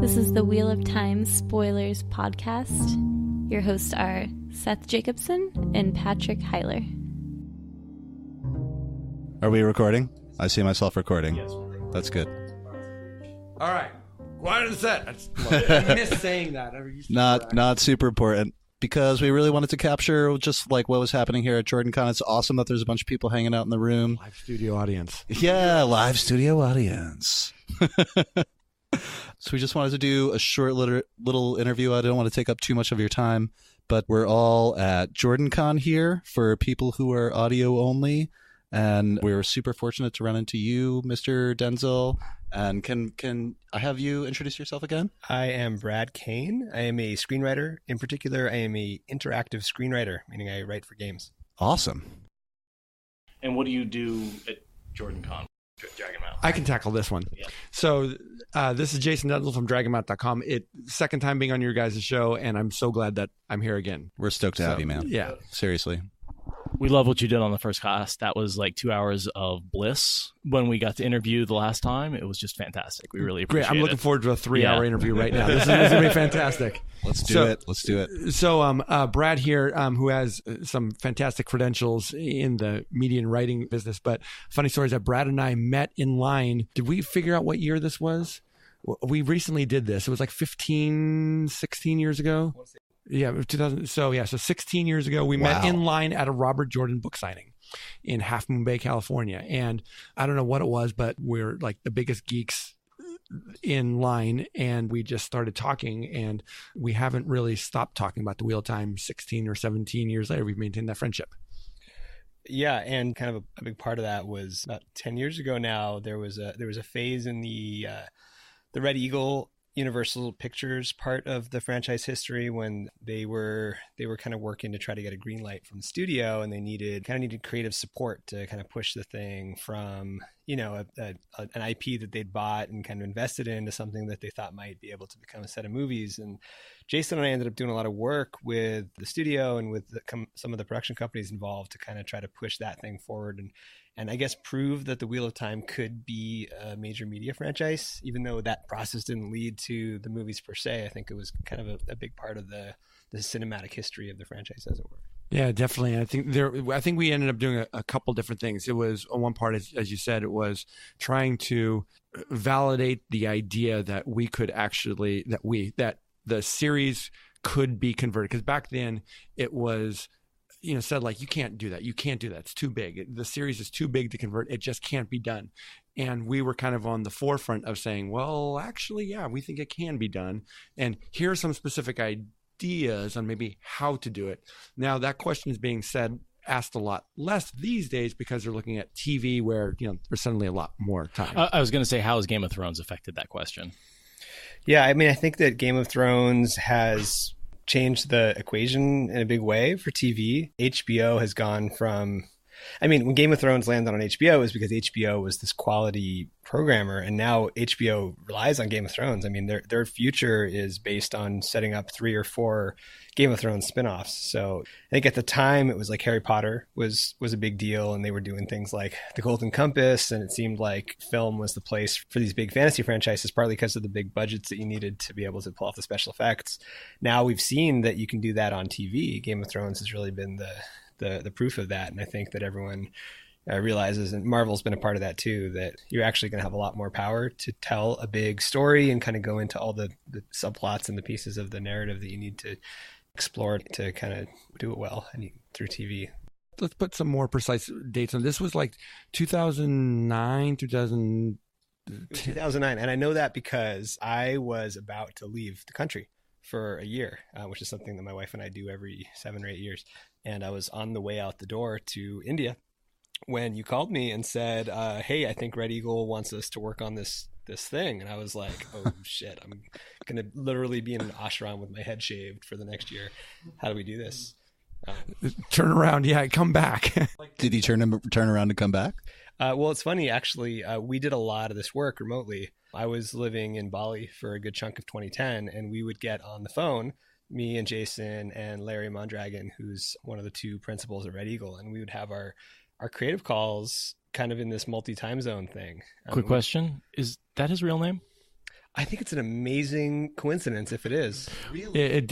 This is the Wheel of Time Spoilers podcast. Your hosts are Seth Jacobson and Patrick Heiler. Are we recording? I see myself recording. Yes. That's good. All right. Quiet on the set. I miss saying that. Not super important because we really wanted to capture just like what was happening here at JordanCon. It's awesome that there's a bunch of people hanging out in the room. Live studio audience. Yeah, live studio audience. So we just wanted to do a short little interview. I don't want to take up too much of your time, but we're all at JordanCon here for people who are audio only. And we were super fortunate to run into you, Mr. Denzel. And can I have you introduce yourself again? I am Brad Kane. I am a screenwriter. In particular, I am a interactive screenwriter, meaning I write for games. Awesome. And what do you do at JordanCon? Dragonmouth. I can tackle this one. Yeah. So this is Jason Denzel from DragonMouth.com. Second time being on your guys' show, and I'm so glad that I'm here again. We're stoked to have you, man. Yeah. Seriously. We love what you did on the first cast. That was like 2 hours of bliss. When we got to interview the last time, it was just fantastic. We really appreciate it. Great. I'm looking forward to a 3-hour interview right now. This is going to be fantastic. Let's do it. So Brad here, who has some fantastic credentials in the media and writing business, but funny story is that Brad and I met in line. Did we figure out what year this was? We recently did this. It was like 16 years ago. Yeah, 2000. So 16 years ago, we met in line at a Robert Jordan book signing in Half Moon Bay, California. And I don't know what it was, but we're like the biggest geeks in line, and we just started talking, and we haven't really stopped talking about the Wheel of Time 16 or 17 years later. We've maintained that friendship. Yeah, and kind of a big part of that was about 10 years ago now, there was a phase in the Red Eagle Universal Pictures part of the franchise history when they were kind of working to try to get a green light from the studio, and they needed creative support to kind of push the thing from, an IP that they'd bought and kind of invested into something that they thought might be able to become a set of movies. And Jason and I ended up doing a lot of work with the studio and with some of the production companies involved to kind of try to push that thing forward and I guess prove that the Wheel of Time could be a major media franchise, even though that process didn't lead to the movies per se. I think it was kind of a big part of the cinematic history of the franchise, as it were. Yeah, definitely. I think we ended up doing a couple different things. It was on one part, as you said, it was trying to validate the idea that we could actually that the series could be converted, because back then it was said like, you can't do that. It's too big. The series is too big to convert. It just can't be done. And we were kind of on the forefront of saying, well, actually, yeah, we think it can be done. And here are some specific ideas on maybe how to do it. Now that question is being asked a lot less these days because they're looking at TV where, there's suddenly a lot more time. I was going to say, how has Game of Thrones affected that question? Yeah, I mean, I think that Game of Thrones has changed the equation in a big way for TV. HBO has gone from, when Game of Thrones landed on HBO, it was because HBO was this quality programmer, and now HBO relies on Game of Thrones. I mean, their future is based on setting up 3 or 4 Game of Thrones spinoffs. So I think at the time it was like Harry Potter was a big deal, and they were doing things like The Golden Compass, and it seemed like film was the place for these big fantasy franchises, partly because of the big budgets that you needed to be able to pull off the special effects. Now we've seen that you can do that on TV. Game of Thrones has really been the proof of that, and I think that everyone realizes, and Marvel's been a part of that too, that you're actually going to have a lot more power to tell a big story and kind of go into all the subplots and the pieces of the narrative that you need to explore to kind of do it well through TV. Let's put some more precise dates on this. Was like 2009, 2009, and I know that because I was about to leave the country for a year, which is something that my wife and I do every 7 or 8 years. And I was on the way out the door to India when you called me and said, hey, I think Red Eagle wants us to work on this thing. And I was like, oh shit, I'm going to literally be in an ashram with my head shaved for the next year. How do we do this? Turn around. Yeah, come back. Did he turn around to come back? Well, it's funny, actually. We did a lot of this work remotely. I was living in Bali for a good chunk of 2010, and we would get on the phone, me and Jason and Larry Mondragon, who's one of the 2 principals at Red Eagle, and we would have our creative calls kind of in this multi-time zone thing. Quick question. Is that his real name? I think it's an amazing coincidence if it is. Really? It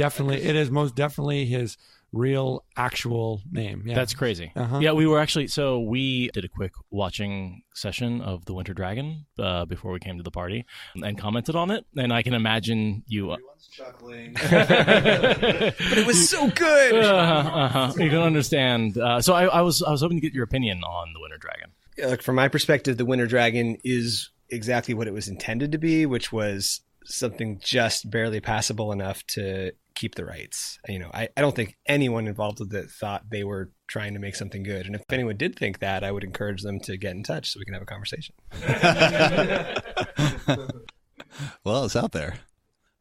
is most definitely his real actual name. Yeah. That's crazy. Uh-huh. Yeah, we did a quick watching session of The Winter Dragon before we came to the party and commented on it. And I can imagine you. Everyone's chuckling. But it was so good. You can understand. So I was hoping to get your opinion on The Winter Dragon. Yeah, look, from my perspective, The Winter Dragon is exactly what it was intended to be, which was something just barely passable enough to keep the rights. I don't think anyone involved with it thought they were trying to make something good. And if anyone did think that, I would encourage them to get in touch so we can have a conversation. Well, it's out there.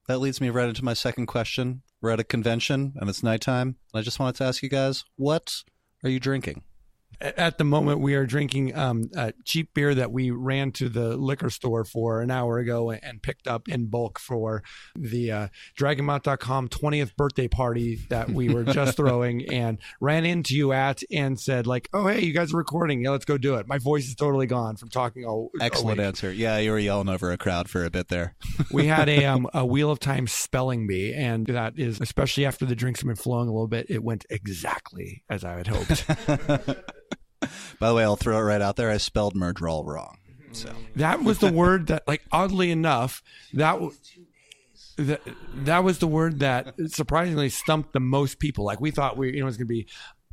That leads me right into my second question. We're at a convention and it's nighttime. And I just wanted to ask you guys, what are you drinking? At the moment, we are drinking a cheap beer that we ran to the liquor store for an hour ago and picked up in bulk for the DragonMount.com 20th birthday party that we were just throwing, and ran into you at and said, like, oh, hey, you guys are recording. Yeah, let's go do it. My voice is totally gone from talking all Excellent week. answer. Yeah, you were yelling over a crowd for a bit there. We had a Wheel of Time spelling bee, and that is, especially after the drinks have been flowing a little bit, it went exactly as I had hoped. By the way, I'll throw it right out there. I spelled Murdrol wrong. So That was the word that, like, oddly enough, that was the word that surprisingly stumped the most people. Like, we thought it was going to be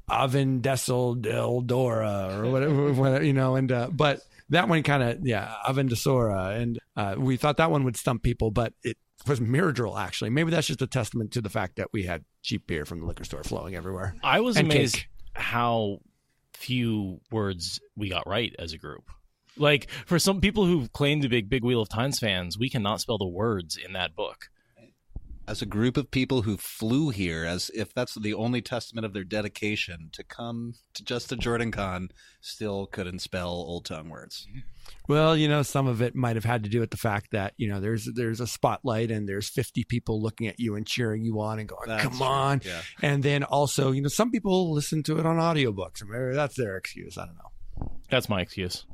Avendesel del Dora or whatever, and but that one kind of, Avendesora, and we thought that one would stump people, but it was Myrdril, actually. Maybe that's just a testament to the fact that we had cheap beer from the liquor store flowing everywhere. I was And amazed cake. how few words we got right as a group. Like, for some people who claim to be big Wheel of Times fans, we cannot spell the words in that book. as a group of people who flew here, as if that's the only testament of their dedication to come to JordanCon, still couldn't spell Old Tongue words. Well, some of it might have had to do with the fact that, there's a spotlight and there's 50 people looking at you and cheering you on and going, That's come true. on. Yeah. And then also, some people listen to it on audiobooks. Maybe that's their excuse. I don't know. That's my excuse.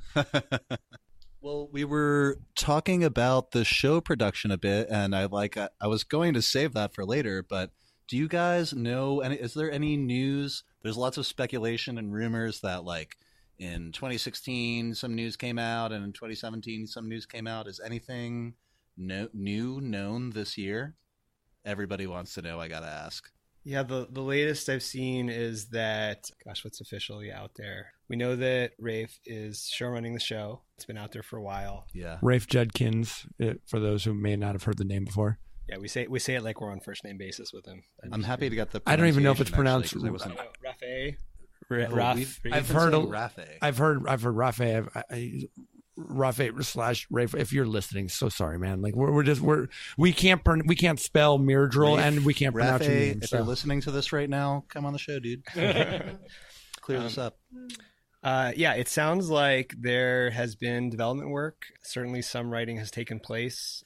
Well, we were talking about the show production a bit, and I was going to save that for later, but do you guys know, is there any news? There's lots of speculation and rumors that, like, in 2016, some news came out, and in 2017, some news came out. Is anything new known this year? Everybody wants to know, I gotta ask. Yeah, the latest I've seen is that, gosh, what's officially out there? We know that Rafe is show running the show. It's been out there for a while. Yeah. Rafe Judkins, for those who may not have heard the name before. Yeah, we say it like we're on first name basis with him. I'm happy to get the I don't even know if it's pronunciation, pronounced actually, 'cause Rafe. I've heard Rafe. I've heard Rafe. Rafe/Rafe. If you're listening, so sorry, man. Like we can't spell Myrdril, Rafe, and we can't pronounce your name. If So. you're listening to this right now, come on the show, dude. Clear this up. Yeah, it sounds like there has been development work. Certainly some writing has taken place.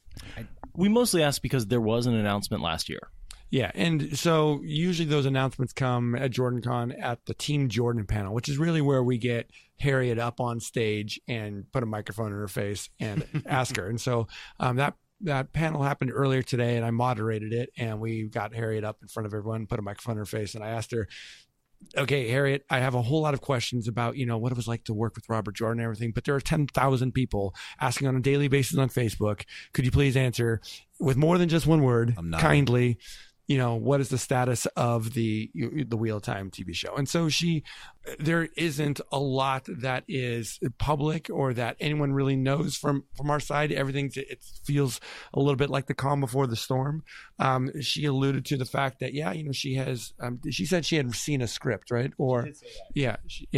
We mostly asked because there was an announcement last year. Yeah, and so usually those announcements come at JordanCon at the Team Jordan panel, which is really where we get Harriet up on stage and put a microphone in her face and ask her. And so that panel happened earlier today, and I moderated it, and we got Harriet up in front of everyone, put a microphone in her face, and I asked her, okay, Harriet, I have a whole lot of questions about, what it was like to work with Robert Jordan and everything, but there are 10,000 people asking on a daily basis on Facebook. Could you please answer with more than just one word, kindly, what is the status of the Wheel of Time TV show? And so there isn't a lot that is public or that anyone really knows from our side. It feels a little bit like the calm before the storm. She alluded to the fact that, she has, she said she had seen a script, right? Or, She did say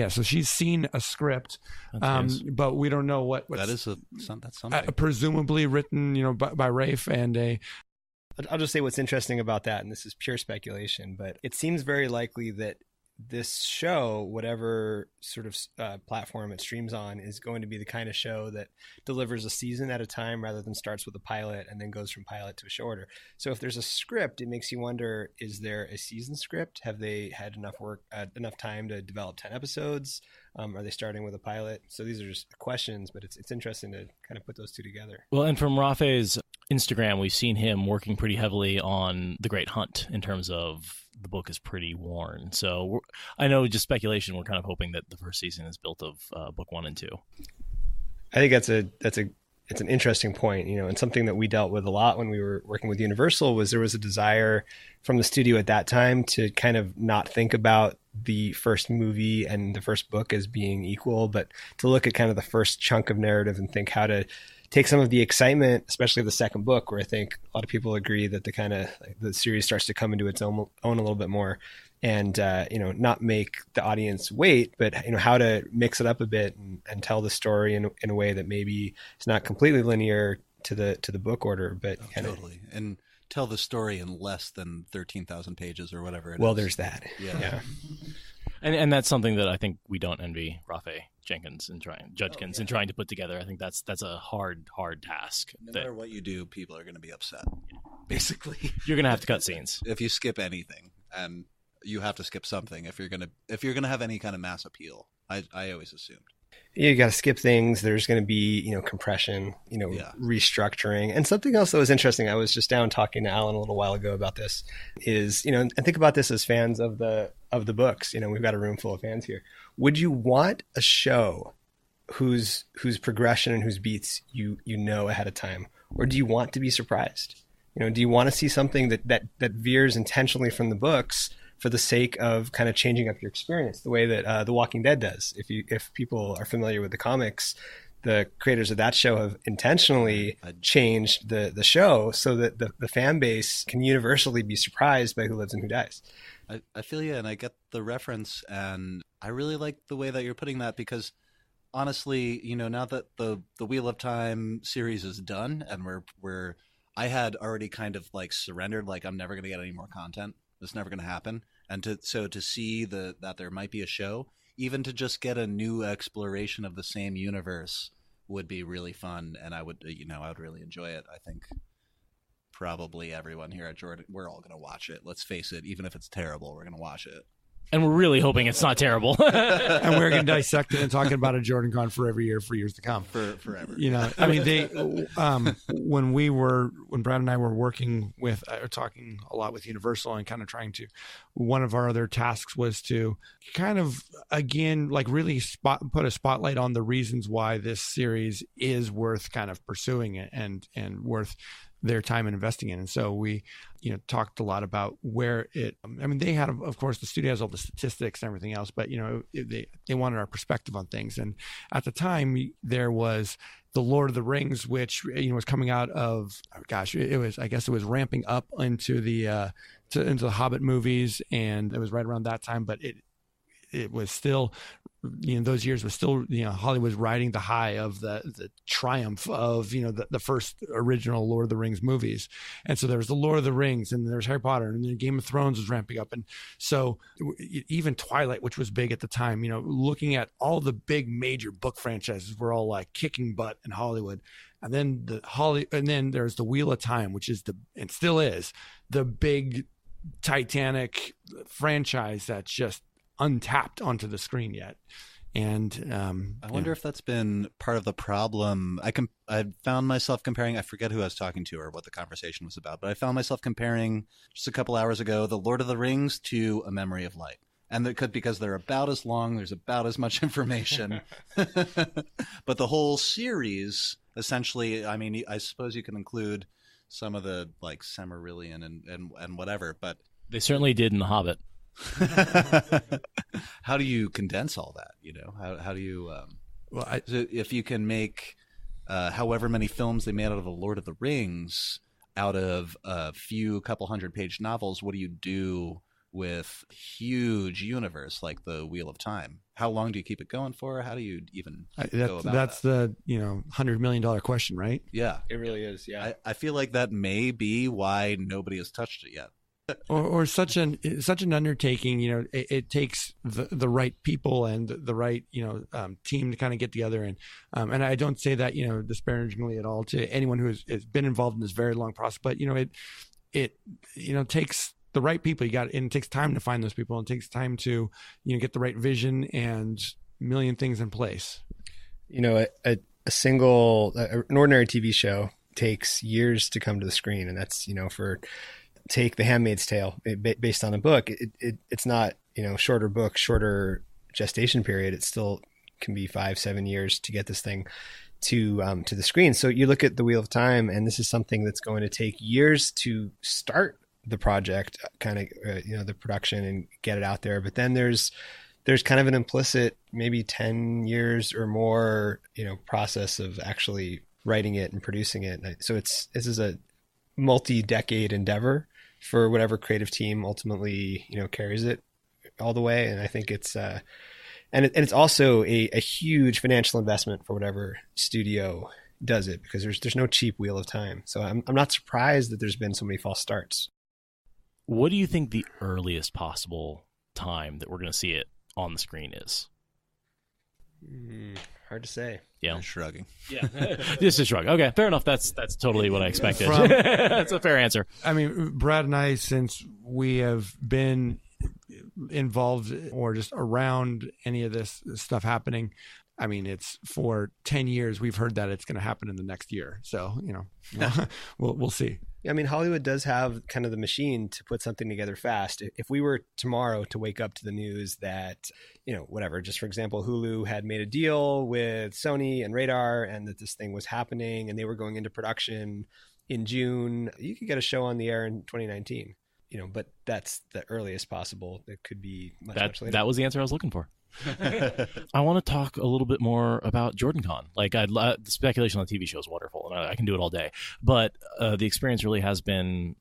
that. So she's seen a script, but we don't know what That's something. presumably written, by Rafe and I'll just say what's interesting about that, and this is pure speculation, but it seems very likely that this show, whatever sort of platform it streams on, is going to be the kind of show that delivers a season at a time rather than starts with a pilot and then goes from pilot to a show order. So if there's a script, it makes you wonder, is there a season script? Have they had enough time to develop 10 episodes? Are they starting with a pilot? So these are just questions, but it's interesting to kind of put those two together. Well, and from Rafe's Instagram, we've seen him working pretty heavily on The Great Hunt in terms of the book is pretty worn. So I know, just speculation, we're kind of hoping that the first season is built of book 1 and 2. I think it's an interesting point, and something that we dealt with a lot when we were working with Universal was there was a desire from the studio at that time to kind of not think about the first movie and the first book as being equal, but to look at kind of the first chunk of narrative and think how to take some of the excitement, especially the second book, where I think a lot of people agree that the series starts to come into its own a little bit more, and not make the audience wait, but how to mix it up a bit and tell the story in a way that maybe is not completely linear to the book order, but totally, and tell the story in less than 13,000 pages or whatever it is. Well, there's that. Yeah. And that's something that I think we don't envy Rafe Jenkins and Judkins in trying to put together. I think that's a hard task. No matter what you do, people are going to be upset. Basically, you're going to have to cut scenes if you skip anything, and you have to skip something if you're gonna have any kind of mass appeal. I always assumed. You got to skip things. There's going to be, compression, restructuring. And something else that was interesting, I was just down talking to Alan a little while ago about this, is, and think about this as fans of the books. We've got a room full of fans here. Would you want a show whose progression and whose beats you know ahead of time? Or do you want to be surprised? Do you want to see something that veers intentionally from the books for the sake of kind of changing up your experience, the way that The Walking Dead does? If people are familiar with the comics, the creators of that show have intentionally changed the show so that the fan base can universally be surprised by who lives and who dies. I feel you, and I get the reference, and I really like the way that you're putting that, because honestly, now that the Wheel of Time series is done, and I had already kind of like surrendered, like I'm never going to get any more content. It's never going to happen. And to see that there might be a show, even to just get a new exploration of the same universe would be really fun. And I would really enjoy it. I think probably everyone here at Jordan, we're all going to watch it. Let's face it. Even if it's terrible, we're going to watch it. And we're really hoping it's not terrible. And we're going to dissect it and talking about a JordanCon for every year for years to come. Forever. I mean, they when Brad and I were working with, talking a lot with Universal and kind of trying to, one of our other tasks was to kind of, again, like really put a spotlight on the reasons why this series is worth kind of pursuing it and worth their time and investing in. And so we, talked a lot about where they had, of course, the studio has all the statistics and everything else, but, they wanted our perspective on things. And at the time there was the Lord of the Rings, which, was coming out of, I guess it was ramping up into the Hobbit movies. And it was right around that time, but it was still, those years was still, Hollywood was riding the high of the triumph of, the first original Lord of the Rings movies. And so there was the Lord of the Rings, and there's Harry Potter, and then Game of Thrones was ramping up. And so even Twilight, which was big at the time, looking at all the big major book franchises were all like kicking butt in Hollywood. And then there's the Wheel of Time, which is and still is the big Titanic franchise that's just untapped onto the screen yet. And I wonder if that's been part of the problem. I found myself comparing, I forget who I was talking to or what the conversation was about, but I found myself comparing just a couple hours ago the Lord of the Rings to A Memory of Light. And because they're about as long, there's about as much information. But the whole series, essentially, I suppose you can include some of the like Silmarillion and whatever, but they certainly did in The Hobbit. How do you condense all that? How do you if you can make however many films they made out of the Lord of the Rings out of a couple 100-page novels, what do you do with huge universe like the Wheel of Time? How long do you keep it going for? How do you even go about that's that? The $100 million question, right? Yeah, it really is. Yeah, I feel like that may be why nobody has touched it yet. or such an undertaking, it takes the right people and the right team to kind of get together, and I don't say that disparagingly at all to anyone who has been involved in this very long process, but it takes the right people. And it takes time to find those people, and it takes time to get the right vision and a million things in place. An ordinary TV show takes years to come to the screen. And that's, for take The Handmaid's Tale based on a book. It's not, shorter book, shorter gestation period. It still can be 5-7 years to get this thing to the screen. So you look at The Wheel of Time, and this is something that's going to take years to start the project, kind of, the production and get it out there. But then there's kind of an implicit, maybe 10 years or more, process of actually writing it and producing it. So this is a multi-decade endeavor for whatever creative team ultimately, carries it all the way. And I think it's, and it's also a huge financial investment for whatever studio does it, because there's no cheap Wheel of Time. So I'm not surprised that there's been so many false starts. What do you think the earliest possible time that we're going to see it on the screen is? Hard to say. Yeah, I'm shrugging. Yeah, just a shrug. Okay, fair enough. That's totally what I expected. That's a fair answer. I mean, Brad and I, since we have been involved or just around any of this stuff happening, I mean, it's for 10 years we've heard that it's going to happen in the next year. So, we'll see. I mean, Hollywood does have kind of the machine to put something together fast. If we were tomorrow to wake up to the news that, whatever, just for example, Hulu had made a deal with Sony and Radar, and that this thing was happening and they were going into production in June, you could get a show on the air in 2019, but that's the earliest possible. It could be much later. That was the answer I was looking for. I want to talk a little bit more about JordanCon. The speculation on the TV show is wonderful, and I can do it all day. But the experience really has been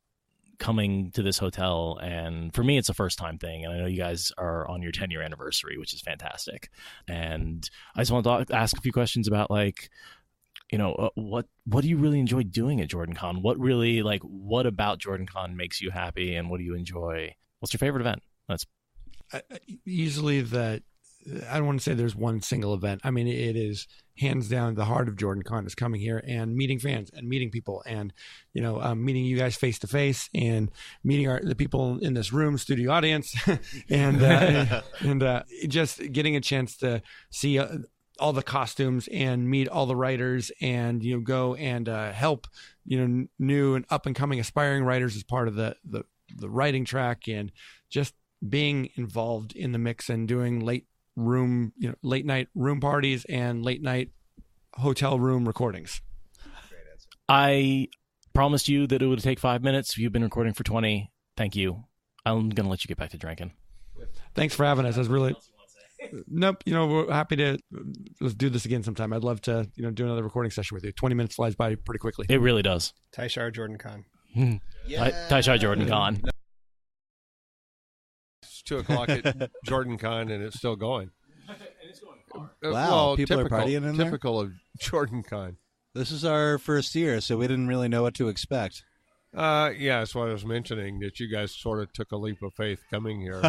coming to this hotel, and for me, it's a first-time thing. And I know you guys are on your 10-year anniversary, which is fantastic. And I just want to ask a few questions about, what do you really enjoy doing at JordanCon? What about JordanCon makes you happy, and what do you enjoy? What's your favorite event? That's usually that. I don't want to say there's one single event. I mean, it is hands down the heart of JordanCon is coming here and meeting fans and meeting people and, meeting you guys face to face and meeting the people in this room, studio audience, and just getting a chance to see all the costumes and meet all the writers and, go and help, new and up and coming aspiring writers as part of the writing track, and just being involved in the mix and doing late night room parties and late night hotel room recordings. I promised you that it would take 5 minutes. You've been recording for 20. Thank you. I'm going to let you get back to drinking. Thanks for having us. That's really... Nope. We're happy to let's do this again sometime. I'd love to, do another recording session with you. 20 minutes flies by pretty quickly. It really does. Taishar JordanCon. Taishar JordanCon. 2:00 at JordanCon, and it's still going. Wow, people are partying in there? Typical of JordanCon. This is our first year, so we didn't really know what to expect. Yeah, that's what I was mentioning, that you guys sort of took a leap of faith coming here.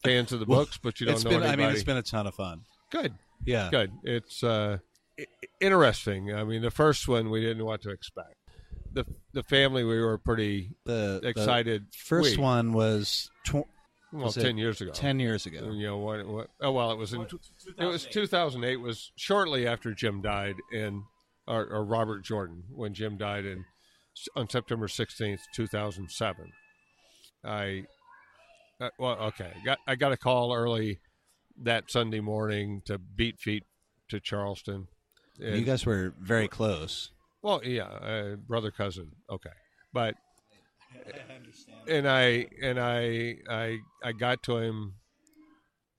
Fans of the books, but you don't know anybody. I mean, it's been a ton of fun. Good. Yeah. Good. It's interesting. I mean, the first one we didn't know what to expect. The family, we were pretty excited. The first one was 10 years ago. 10 years ago. It was 2008. Was shortly after Jim died, or Robert Jordan, when Jim died on September 16th, 2007. I got a call early that Sunday morning to beat feet to Charleston. And you guys were very close. Well, yeah, brother, cousin. Okay. But and I got to him.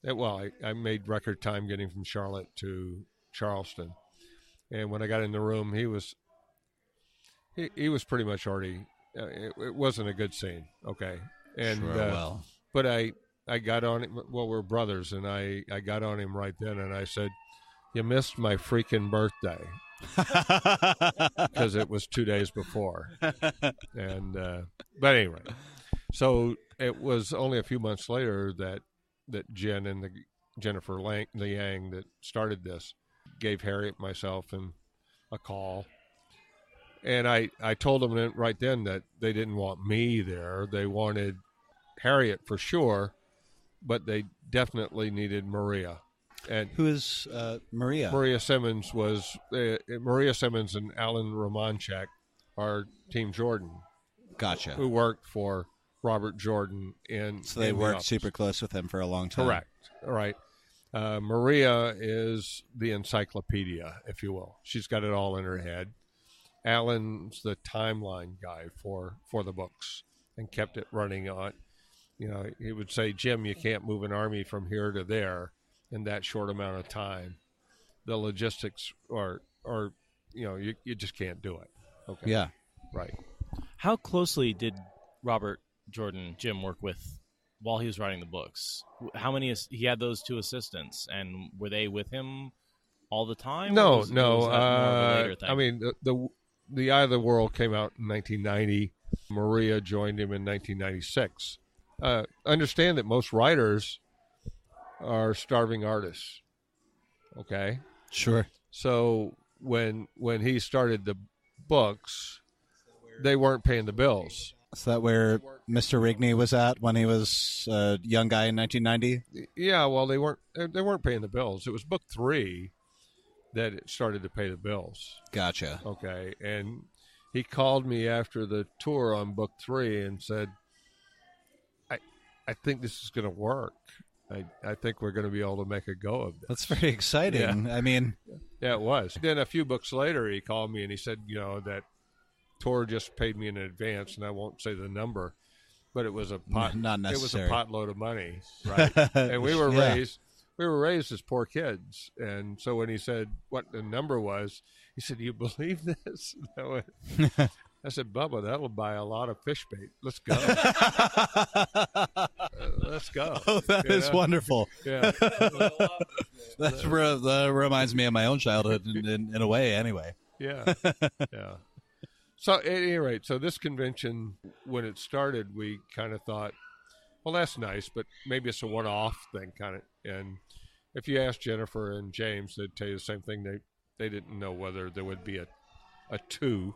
I made record time getting from Charlotte to Charleston, and when I got in the room, he was pretty much already. It wasn't a good scene. Okay, and sure, but I got on him. Well, we're brothers, and I got on him right then, and I said, "You missed my freaking birthday." Because it was 2 days before, and but anyway, so it was only a few months later that Jen and Jennifer Liang that started this gave Harriet, myself, and a call, and I told them right then that they didn't want me there. They wanted Harriet for sure, but they definitely needed Maria. And Who is Maria? Maria Simmons and Alan Romanchek are Team Jordan, Gotcha. who worked for Robert Jordan So they in the worked office. super close with him for a long time. Correct. All right. Maria is the encyclopedia, if you will. She's got it all in her head. Alan's the timeline guy for the books and kept it running on. You know, he would say, Jim, you can't move an army from here to there in that short amount of time. The logistics are you know, you just can't do it. Okay. Yeah. Right. How closely did Robert Jordan, Jim, work with while he was writing the books? How many? He had those two assistants, and were they with him all the time? No. Or was that more of a later thing? I mean, the Eye of the World came out in 1990. Maria joined him in 1996. Understand that most writers are starving artists. Okay. Sure. So when he started the books, they weren't paying the bills. Is that where Mr. Rigney was at when he was a young guy in 1990? Yeah, well, they weren't paying the bills. It was book 3 that it started to pay the bills. Gotcha. Okay, and he called me after the tour on book 3 and said, I think this is going to work. I think we're going to be able to make a go of this. That's very exciting. I mean, Yeah, it was. Then a few books later, he called me and he said, you know, that Tor just paid me in advance, and I won't say the number, but it was a pot. Not necessary. It was a potload of money, right? And we were raised as poor kids, and so when he said what the number was, he said, "Do you believe this?" I said, "Bubba, that'll buy a lot of fish bait. Let's go. Let's go." Oh, that is wonderful. Yeah. That reminds me of my own childhood in a way, anyway. Yeah. Yeah. So at any rate, so this convention, when it started, we kind of thought, well, that's nice, but maybe it's a one-off thing kind of. And if you ask Jennifer and James, they'd tell you the same thing. They didn't know whether there would be a 2.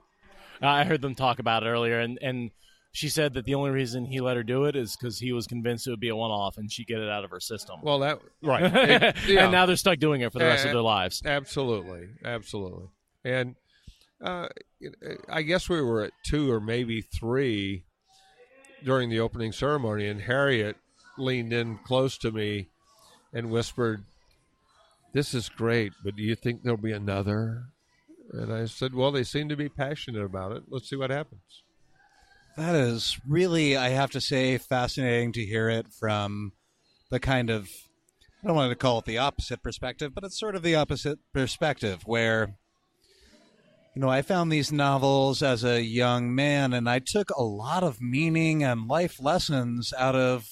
I heard them talk about it earlier, and she said that the only reason he let her do it is because he was convinced it would be a one-off and she'd get it out of her system. Well, that right. Yeah. And now they're stuck doing it for the rest of their lives. Absolutely. And I guess we were at 2 or maybe 3 during the opening ceremony, and Harriet leaned in close to me and whispered, "This is great, but do you think there'll be another?" And I said, well, they seem to be passionate about it. Let's see what happens. That is really, I have to say, fascinating to hear it from the kind of, I don't want to call it the opposite perspective, but it's sort of the opposite perspective where, you know, I found these novels as a young man and I took a lot of meaning and life lessons out of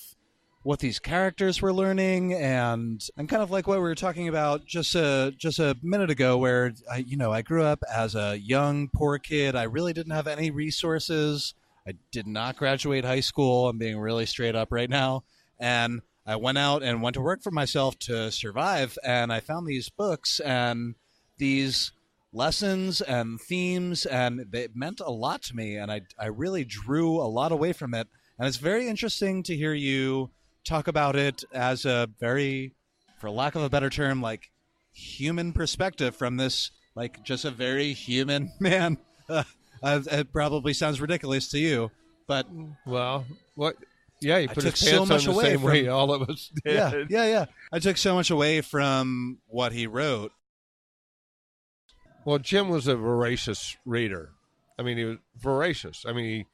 what these characters were learning, and kind of like what we were talking about just a minute ago, where I grew up as a young poor kid. I really didn't have any resources. I did not graduate high school. I'm being really straight up right now, and I went out and went to work for myself to survive. And I found these books and these lessons and themes, and it meant a lot to me. And I really drew a lot away from it. And it's very interesting to hear you talk about it as a very, for lack of a better term, like human perspective from this, like just a very human man. It probably sounds ridiculous to you, but well, what? Yeah, he put took his so pants much on the away same from- way all of us did. yeah. I took so much away from what he wrote. Well, Jim was a voracious reader. I mean, he was voracious. I mean,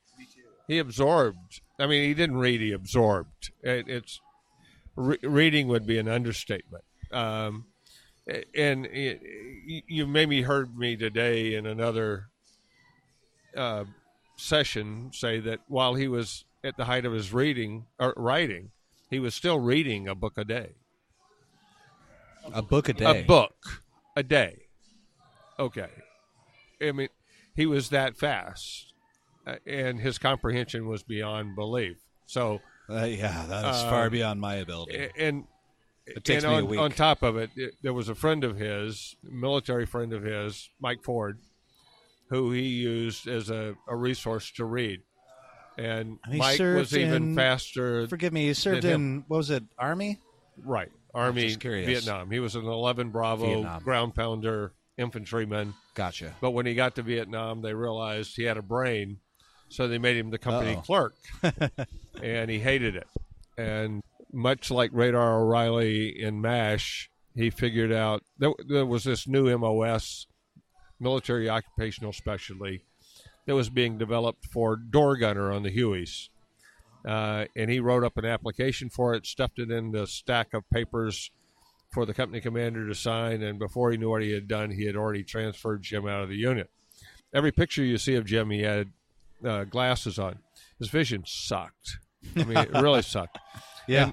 he absorbed. I mean, he didn't read; he absorbed. Reading would be an understatement. You maybe heard me today in another session say that while he was at the height of his writing, he was still reading a book a day. A book a day. A book a day. Okay. I mean, he was that fast. And his comprehension was beyond belief. So, that is far beyond my ability. And it takes me a week. On top of it, there was a friend of his, military friend of his, Mike Ford, who he used as a resource to read. And he Mike was even faster. Forgive me, he served than in, what was it, Army? Right. Army, just curious. Vietnam. He was an 11 Bravo Vietnam. ground pounder infantryman. Gotcha. But when he got to Vietnam, they realized he had a brain, so they made him the company clerk, and he hated it. And much like Radar O'Reilly in MASH, he figured out there was this new MOS, military occupational specialty, that was being developed for door gunner on the Hueys. And he wrote up an application for it, stuffed it in the stack of papers for the company commander to sign, and before he knew what he had done, he had already transferred Jim out of the unit. Every picture you see of Jim, he had glasses on. His vision sucked. I mean, it really sucked. Yeah.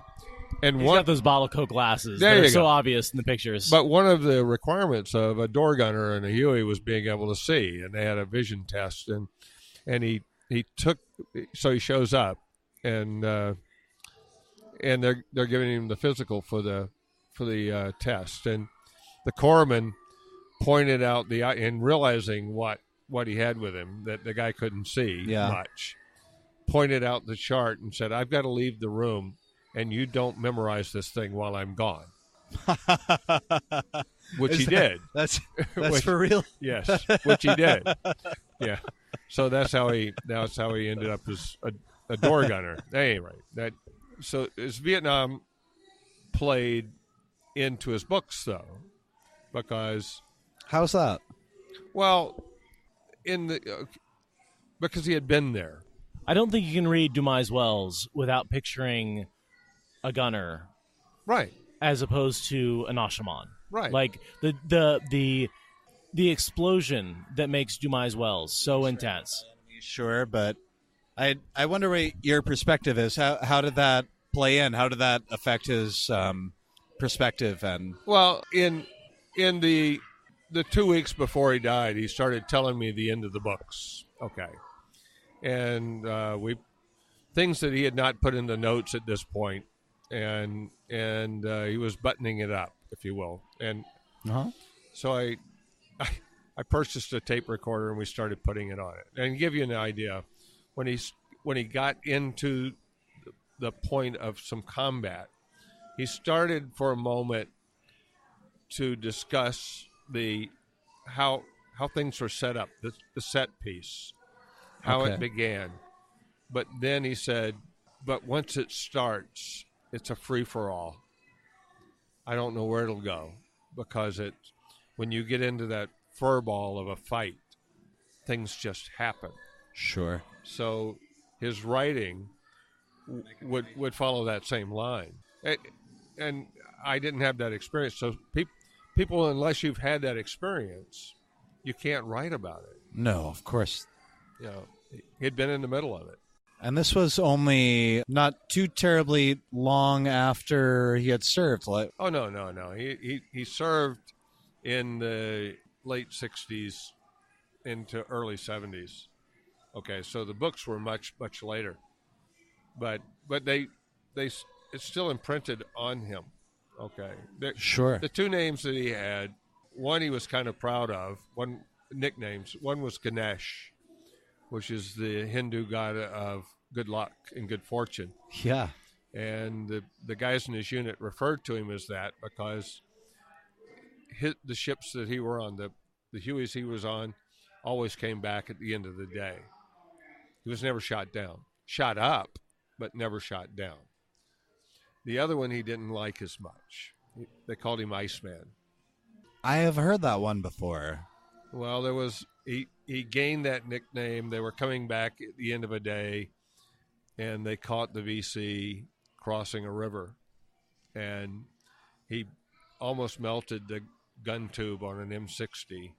And He's one, got those bottle Coke glasses There that are you so go. obvious in the pictures. but one of the requirements of a door gunner in a Huey was being able to see, and they had a vision test, and he took, so he shows up, and they're giving him the physical for the test, and the corpsman pointed out and realizing what he had with him, that the guy couldn't see much, pointed out the chart and said, "I've got to leave the room, and you don't memorize this thing while I'm gone." Which he did. That's Which- for real. Yes, which he did. Yeah. So that's how he ended up as a door gunner. At any rate, so his Vietnam played into his books, though, because, How's that? well, because he had been there. I don't think you can read Dumas Wells without picturing a gunner Right. as opposed to an Ashaman. Right. Like the explosion that makes Dumas Wells so intense. Sure, but I wonder what your perspective is. How did that play in? How did that affect his perspective? And Well, in the 2 weeks before he died, he started telling me the end of the books. Okay. And things that he had not put in the notes at this point, and he was buttoning it up, if you will. And so I purchased a tape recorder, and we started putting it on it. And to give you an idea, when he got into the point of some combat, he started for a moment to discuss how things were set up, the set piece, how Okay. it began. But then he said, but once it starts, it's a free-for-all. I don't know where it'll go, because when you get into that furball of a fight, things just happen. sure. So his writing would follow that same line. And I didn't have that experience. So people, unless you've had that experience, you can't write about it. No, of course. You know, he'd been in the middle of it. And this was only not too terribly long after he had served. Like, Oh, no. He served in the late 60s into early 70s. Okay, so the books were much, much later. But it's still imprinted on him. Okay. sure. The two names that he had, one he was kind of proud of, one nicknames. One was Ganesh, which is the Hindu god of good luck and good fortune. Yeah. And the guys in his unit referred to him as that because the ships that he were on, the Hueys he was on, always came back at the end of the day. He was never shot down. Shot up, but never shot down. The other one he didn't like as much. They called him Iceman. I have heard that one before. Well, he gained that nickname. They were coming back at the end of a day, and they caught the VC crossing a river, and he almost melted the gun tube on an M60,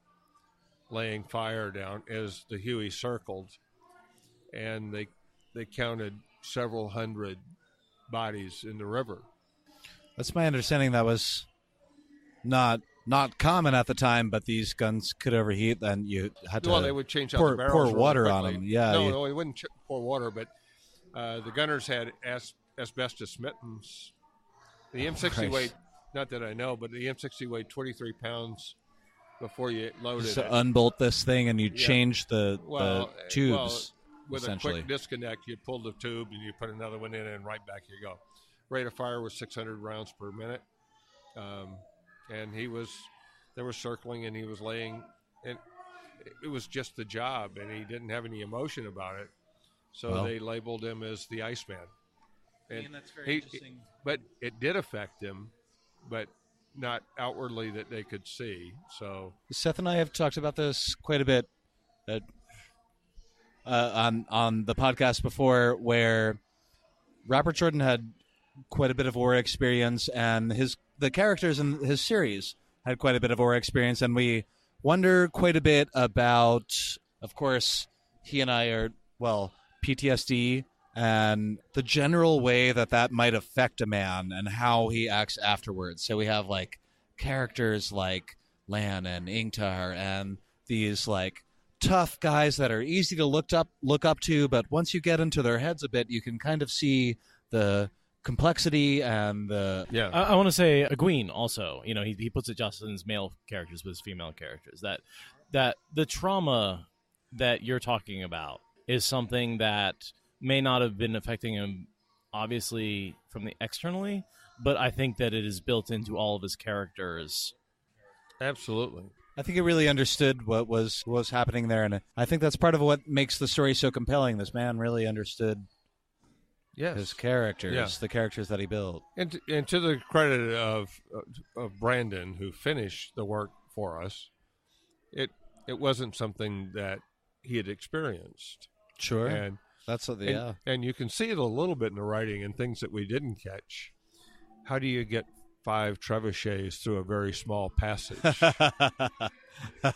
laying fire down as the Huey circled, and they counted several hundred bodies in the river. That's my understanding. That was not common at the time, but these guns could overheat, and you had to Well, they would change out pour, the barrels pour really water on quickly. them. Yeah. No, they wouldn't pour water, but the gunners had asbestos mittens. The M60 Christ. weighed, not that I know, but the M60 weighed 23 pounds before you loaded So it. unbolt this thing, and you Yeah. change the Well, tubes. with a essentially. quick disconnect, you pull the tube and you put another one in, and right back you go. Rate of fire was 600 rounds per minute. and they were circling, and he was laying, and it was just the job, and he didn't have any emotion about it. So they labeled him as the Iceman. And that's very interesting. But it did affect him, but not outwardly that they could see. So Seth and I have talked about this quite a bit on the podcast before, where Robert Jordan had quite a bit of aura experience, and the characters in his series had quite a bit of aura experience, and we wonder quite a bit about, of course, he and I are, PTSD and the general way that might affect a man and how he acts afterwards. So we have like characters like Lan and Ingtar and these like tough guys that are easy to look up to, but once you get into their heads a bit, you can kind of see the complexity and the I want to say Egwene also. You know, he puts it just in his male characters with his female characters. That the trauma that you're talking about is something that may not have been affecting him, obviously, from the externally, but I think that it is built into all of his characters. absolutely. I think it really understood what was happening there, and I think that's part of what makes the story so compelling. This man really understood his characters, the characters that he built. And to the credit of Brandon, who finished the work for us, it wasn't something that he had experienced. Sure, and that's what and you can see it a little bit in the writing and things that we didn't catch. How do you get 5 trebuchets through a very small passage?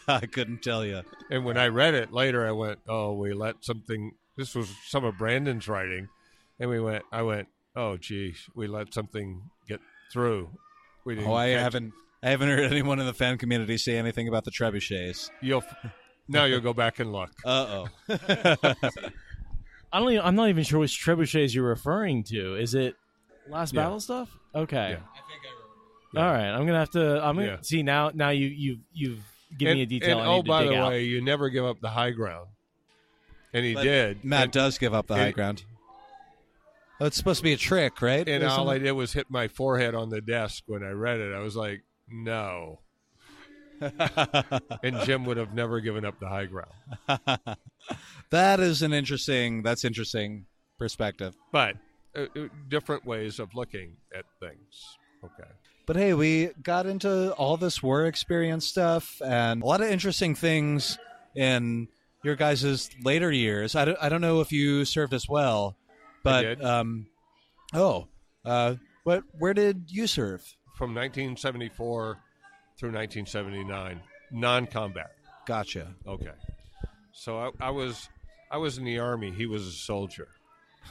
I couldn't tell you. And when I read it later, I went, "Oh, we let something." This was some of Brandon's writing, and I went, "Oh, geez, we let something get through." We didn't. I haven't heard anyone in the fan community say anything about the trebuchets. Now you'll go back and look. I'm not even sure which trebuchets you're referring to. Is it Last Battle stuff? Okay. Yeah. I think I remember. All right. I'm gonna see now. Now you've given me a detail. And I need to by dig the out. way, you never give up the high ground, and he did. Matt does give up the high ground. Oh, it's supposed to be a trick, right? And all I did was hit my forehead on the desk when I read it. I was like, no. And Jim would have never given up the high ground. That's interesting perspective. But different ways of looking at things. Okay. But hey, we got into all this war experience stuff and a lot of interesting things in your guys' later years. I don't know if you served as well, but I did. Where did you serve? From 1974 through 1979, non-combat. Gotcha. Okay. So I was in the Army. He was a soldier.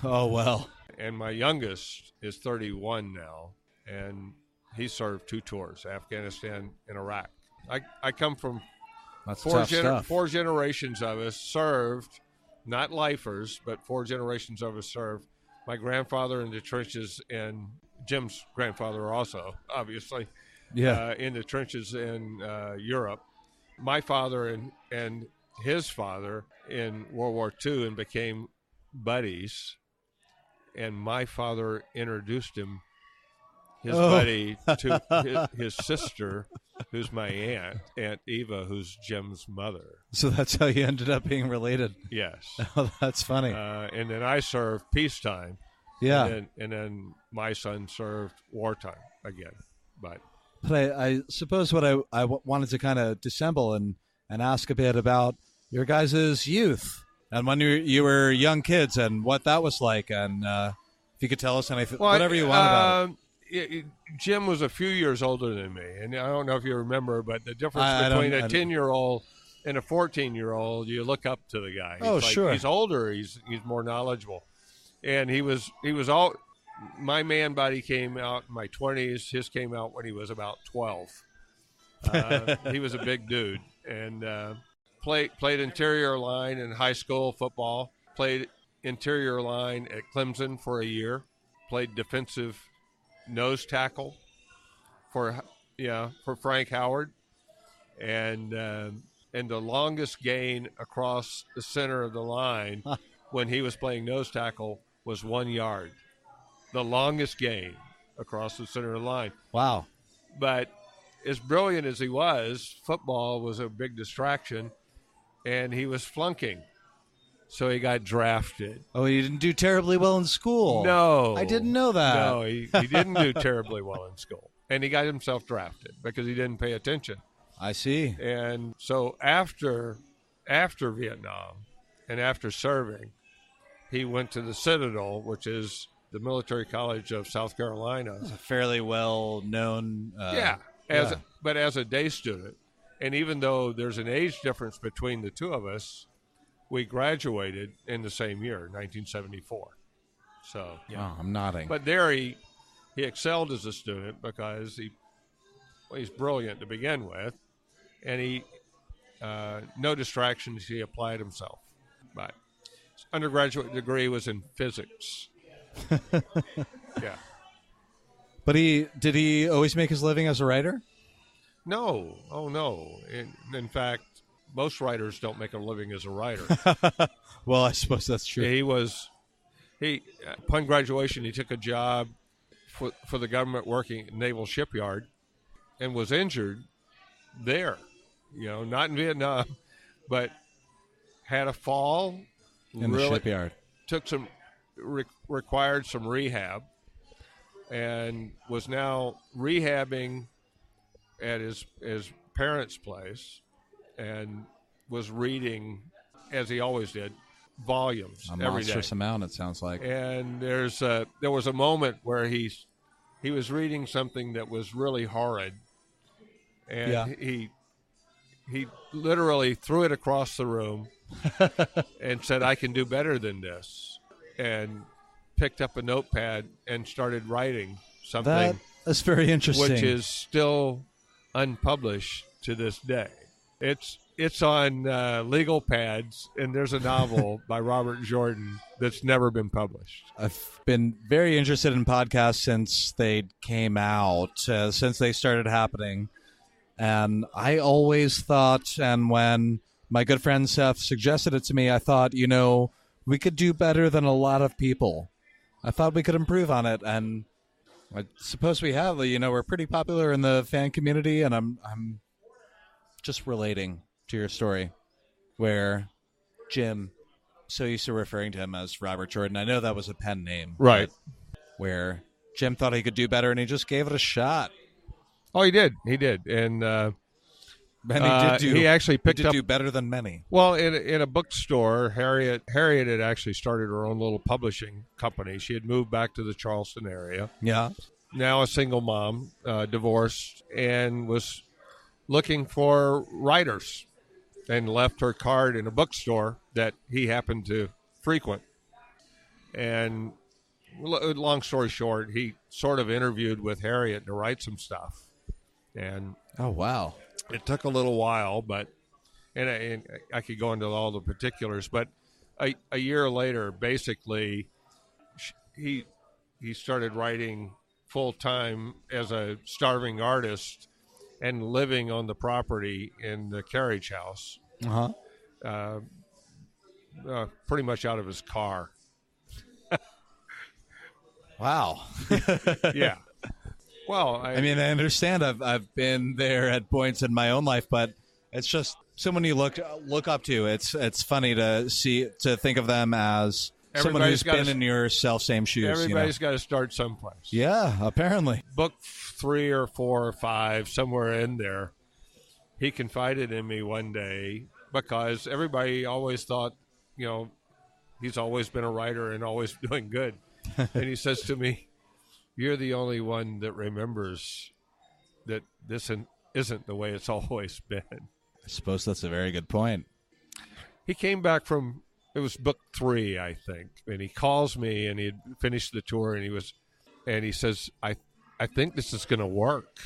Oh, well. And my youngest is 31 now, and he served 2 tours, Afghanistan and Iraq. I come from That's tough stuff. 4 generations of us served, not lifers, but 4 generations of us served. My grandfather in the trenches, and Jim's grandfather also, obviously, in the trenches in Europe. My father and his father in World War II and became buddies. And my father introduced his buddy to his sister, who's my Aunt Eva, who's Jim's mother. So that's how you ended up being related. Yes. Oh, that's funny. And then I served peacetime. Yeah. And then my son served wartime again. But I suppose what I wanted to kind of dissemble and ask a bit about your guys' youth and when you were young kids and what that was like, and if you could tell us anything, whatever you want about it. Jim was a few years older than me, and I don't know if you remember, but the difference between a 10-year-old and a 14-year-old, you look up to the guy. Sure. He's older. He's more knowledgeable, and he was all. My man body came out in my 20s. His came out when he was about 12. He was a big dude, and played interior line in high school football. Played interior line at Clemson for a year. Played defensive nose tackle for Frank Howard, and the longest gain across the center of the line when he was playing nose tackle was 1 yard. The longest gain across the center of the line. Wow. But as brilliant as he was, football was a big distraction, and he was flunking. So he got drafted. Oh, he didn't do terribly well in school. No. I didn't know that. No, he didn't do terribly well in school. And he got himself drafted because he didn't pay attention. I see. And so after Vietnam and after serving, he went to the Citadel, which is the military college of South Carolina. It's a fairly well-known... But as a day student. And even though there's an age difference between the two of us, we graduated in the same year, 1974. So, Oh, I'm nodding. but there he excelled as a student because he's brilliant to begin with, and he no distractions. He applied himself. But his undergraduate degree was in physics. Yeah. But did he always make his living as a writer? No. Oh, no. In fact, most writers don't make a living as a writer. Well, I suppose that's true. He upon graduation, he took a job for the government working at Naval Shipyard and was injured there. Not in Vietnam, but had a fall. In the shipyard. Took required some rehab and was now rehabbing at his parents' place and was reading, as he always did, volumes A every day. monstrous amount, it sounds like. And there was a moment where he was reading something that was really horrid, and he literally threw it across the room and said, "I can do better than this," and picked up a notepad and started writing something That's very interesting. which is still unpublished to this day. It's on legal pads, and there's a novel by Robert Jordan that's never been published. I've been very interested in podcasts since they came out, since they started happening. And I always thought, and when my good friend Seth suggested it to me, I thought, we could do better than a lot of people. I thought we could improve on it, and I suppose we have. We're pretty popular in the fan community, and I'm just relating to your story where Jim, so used to referring to him as Robert Jordan. I know that was a pen name. Right. Where Jim thought he could do better, and he just gave it a shot. Oh, he did. He did. And he actually picked up do better than many. Well, in a bookstore, Harriet had actually started her own little publishing company. She had moved back to the Charleston area. Yeah. Now a single mom, divorced, and was looking for writers, and left her card in a bookstore that he happened to frequent. And long story short, he sort of interviewed with Harriet to write some stuff. And oh, wow. It took a little while, but and I could go into all the particulars, but a year later, basically, he started writing full time as a starving artist and living on the property in the carriage house. Pretty much out of his car. Wow. Yeah. Well, I mean, I understand. I've been there at points in my own life, but it's just someone you look up to. It's funny to think of them as someone who's been in your same shoes. Everybody's got to start someplace. Yeah, apparently. Book 3 or 4 or 5, somewhere in there, he confided in me one day because everybody always thought, he's always been a writer and always doing good. And he says to me, "You're the only one that remembers that this isn't the way it's always been." I suppose that's a very good point. He came back from, it was book 3, I think, and he calls me, and he had finished the tour, and he says, I think this is going to work.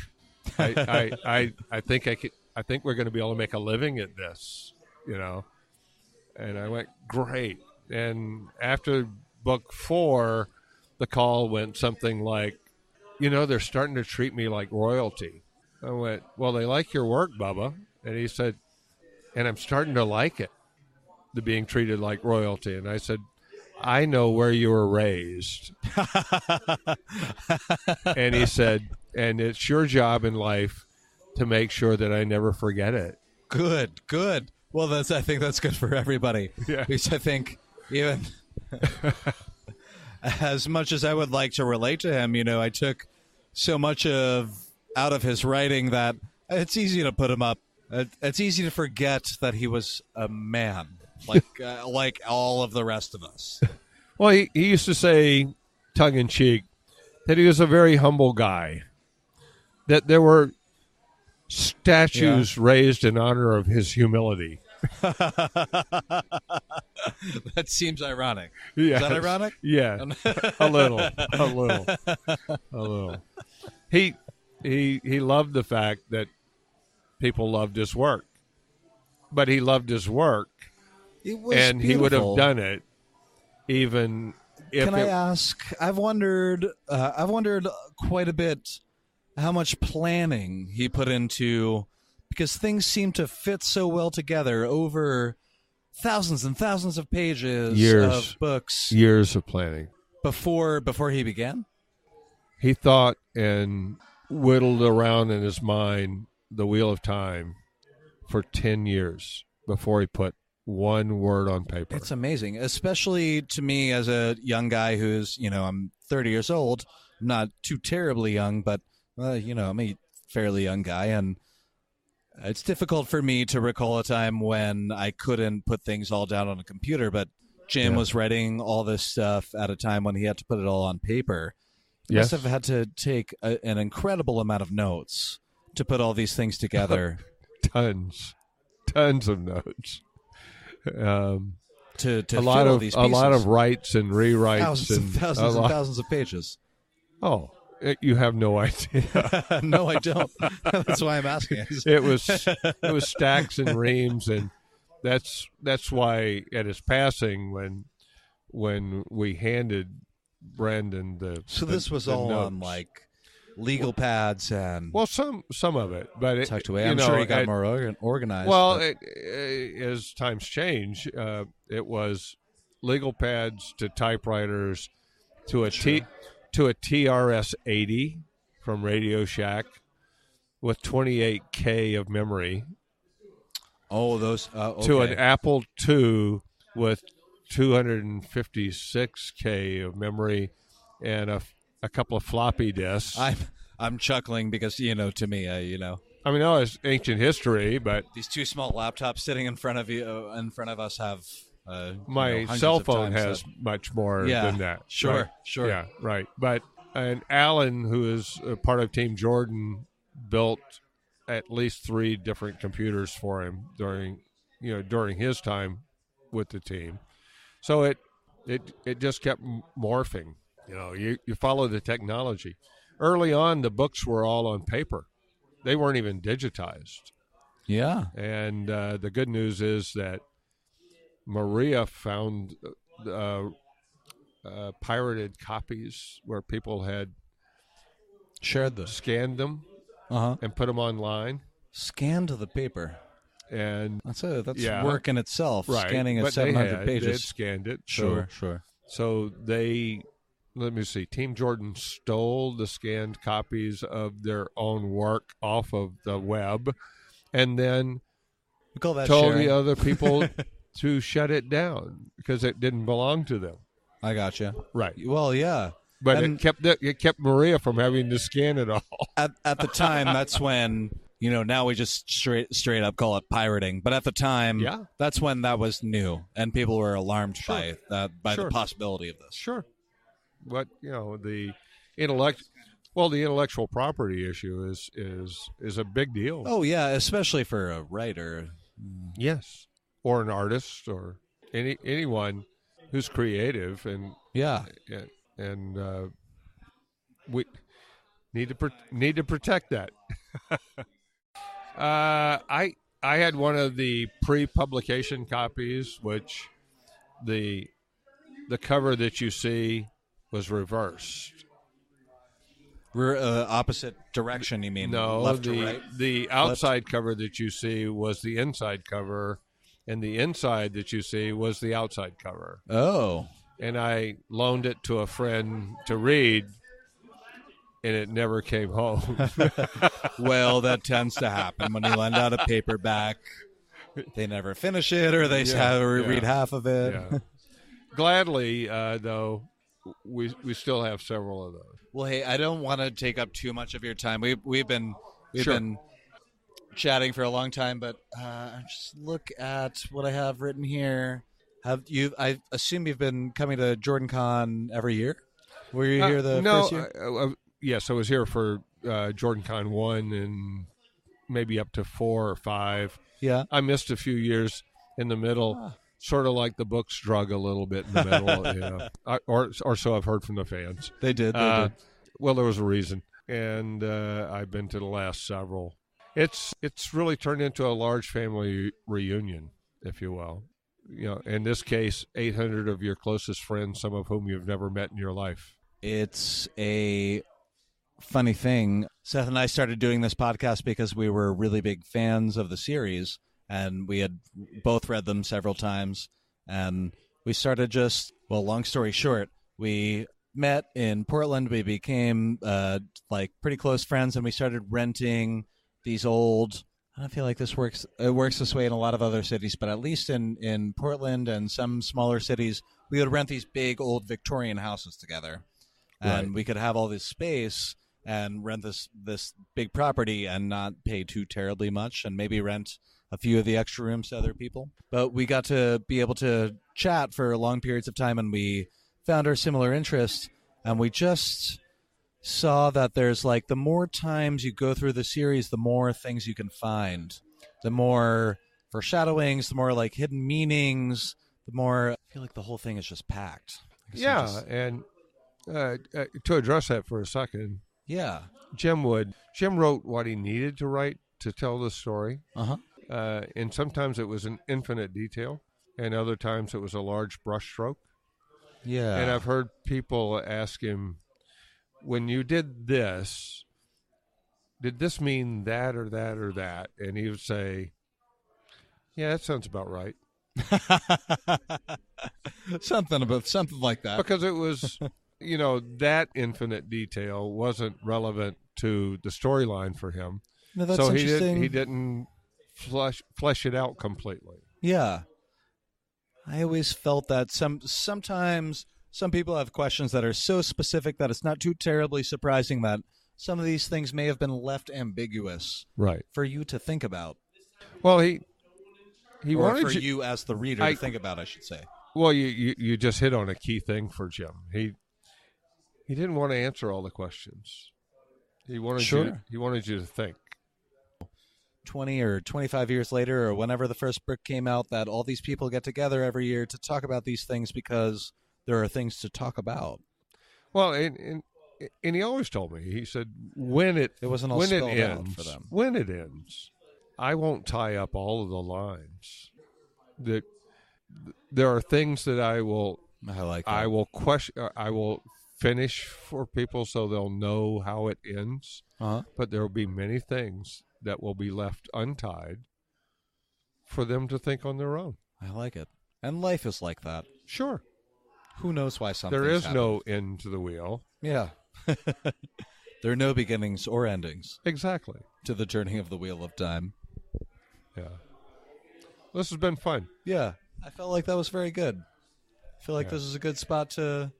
I think we're going to be able to make a living at this, And I went, great. And after book 4, the call went something like, they're starting to treat me like royalty. I went, well, they like your work, Bubba. And he said, and I'm starting to like it, the being treated like royalty. And I said, I know where you were raised. And he said, and it's your job in life to make sure that I never forget it. Good. Well, I think that's good for everybody. Yeah. Because I think even as much as I would like to relate to him, I took so much out of his writing that it's easy to put him up. It's easy to forget that he was a man, like all of the rest of us. Well, he used to say, tongue-in-cheek, that he was a very humble guy, that there were statues raised in honor of his humility. That seems ironic. Yes. Is that ironic? Yeah, a little. He loved the fact that people loved his work, but he loved his work, and he would have done it even if. Can I ask? I've wondered quite a bit how much planning he put into, because things seem to fit so well together over thousands and thousands of pages of books. Years of planning before he began. He thought and whittled around in his mind the Wheel of Time for 10 years before he put one word on paper. It's amazing, especially to me as a young guy who's, I'm 30 years old. I'm not too terribly young, but, I'm a fairly young guy, and it's difficult for me to recall a time when I couldn't put things all down on a computer, but Jim was writing all this stuff at a time when he had to put it all on paper. He must have had to take an incredible amount of notes to put all these things together. Tons of notes. To a lot fill of these a pieces. lot of writes and rewrites, thousands of pages. Oh, you have no idea. No, I don't. That's why I'm asking. It was stacks and reams, and that's why at his passing, when we handed Brandon this was all notes. on like legal pads and some of it, but tucked away. I'm sure he got more organized. Well, as times change, it was legal pads to typewriters to a TRS 80 from Radio Shack with 28K of memory. Oh, those okay. To an Apple II with 256K of memory and a couple of floppy disks. I'm chuckling because to me, I mean, it's ancient history, but these two small laptops sitting in front of us have. My cell phone has much more than that. Sure, right? Sure. Yeah, right. But Alan, who is a part of Team Jordan, built at least 3 different computers for him during his time with the team. So it just kept morphing. You follow the technology. Early on, the books were all on paper. They weren't even digitized. Yeah. And the good news is that Maria found pirated copies where people had scanned them and put them online. Scanned the paper. And that's work in itself. Right. Scanning at 700 pages. They had scanned it. Sure. So let me see. Team Jordan stole the scanned copies of their own work off of the web, and then told sharing. The other people to shut it down because it didn't belong to them. I gotcha. Right. Well, yeah. But it kept Maria from having to scan it all. At the time, that's when, now we just straight up call it pirating. But at the time, that's when that was new, and people were alarmed by the possibility of this. Sure. But, the intellectual property issue is a big deal. Oh, yeah, especially for a writer. Yes. Or an artist or anyone who's creative. And we need to protect that. I had one of the pre-publication copies, which the cover that you see was reversed. Opposite direction, you mean? No, left to right? The outside cover that you see was the inside cover, and the inside that you see was the outside cover. Oh. And I loaned it to a friend to read, and it never came home. Well, that tends to happen when you lend out a paperback. They never finish it, or they read half of it. Yeah. Gladly, though, we still have several of those. Well, hey, I don't want to take up too much of your time. We've been Sure. been chatting for a long time, but just look at what I have written here. I assume you've been coming to JordanCon every year. Were you here the first year? Yes, I was here for JordanCon 1 and maybe up to 4 or 5. Yeah. I missed a few years in the middle, sort of like the books drug a little bit in the middle. Or so I've heard from the fans. They did. Well, there was a reason, and I've been to the last several. It's really turned into a large family reunion, if you will. In this case, 800 of your closest friends, some of whom you've never met in your life. It's a funny thing. Seth and I started doing this podcast because we were really big fans of the series, and we had both read them several times. And we started long story short, we met in Portland. We became pretty close friends, and we started renting these old. I don't feel like this works. It works this way in a lot of other cities, but at least in Portland and some smaller cities, we would rent these big old Victorian houses together, and we could have all this space and rent this big property and not pay too terribly much, and maybe rent a few of the extra rooms to other people. But we got to be able to chat for long periods of time, and we found our similar interests, and we just saw that there's the more times you go through the series, the more things you can find, the more foreshadowings, the more hidden meanings, the more I feel like the whole thing is just packed. And to address that for a second, Jim wrote what he needed to write to tell the story. And sometimes it was an infinite detail, and other times it was a large brushstroke. And I've heard people ask him, when you did this, did this mean that or that or that? And he would say, yeah, that sounds about right. something like that. Because it was, that infinite detail wasn't relevant to the storyline for him. No, that's so interesting. he didn't flesh it out completely. Yeah. I always felt that sometimes some people have questions that are so specific that it's not too terribly surprising that some of these things may have been left ambiguous for you to think about. Well, he wanted for you as the reader to think about, I should say. Well, you just hit on a key thing for Jim. He didn't want to answer all the questions. He wanted you to think. 20 or 25 years later, or whenever the first book came out, that all these people get together every year to talk about these things because there are things to talk about. Well, and he always told me, he said, when it wasn't all spelled out for them. When it ends, I won't tie up all of the lines. There are things that I will finish for people so they'll know how it ends. But there will be many things that will be left untied for them to think on their own. I like it. And life is like that. Sure. Who knows why something There is no end to the wheel. Yeah. There are no beginnings or endings. Exactly. To the turning of the wheel of time. Yeah. This has been fun. Yeah. I felt like that was very good. I feel like this is a good spot to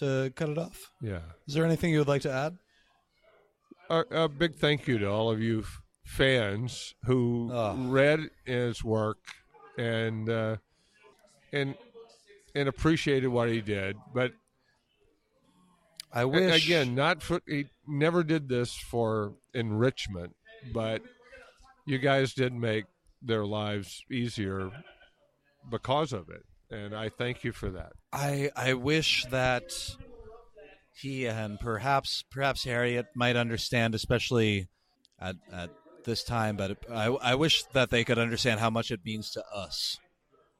cut it off. Yeah. Is there anything you would like to add? A big thank you to all of you fans who read his work and appreciated what he did. But I wish again, he never did this for enrichment, but you guys did make their lives easier because of it, and I thank you for that. I wish that he and perhaps Harriet might understand, especially at this time, but I wish that they could understand how much it means to us.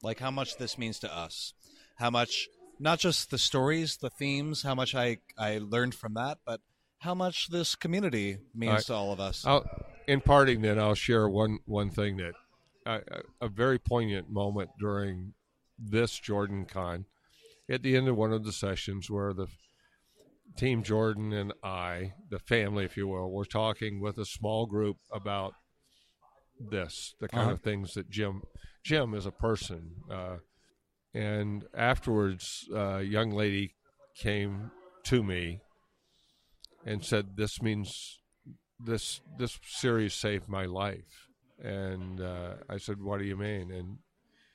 Like how much this means to us. How much, not just the stories, the themes, how much I learned from that, but how much this community means to all of us. In parting, then, I'll share one thing that a very poignant moment during this JordanCon at the end of one of the sessions where Team Jordan and I, the family, if you will, were talking with a small group about the kind of things that Jim is a person. And afterwards, a young lady came to me and said, this series saved my life. And I said, what do you mean? And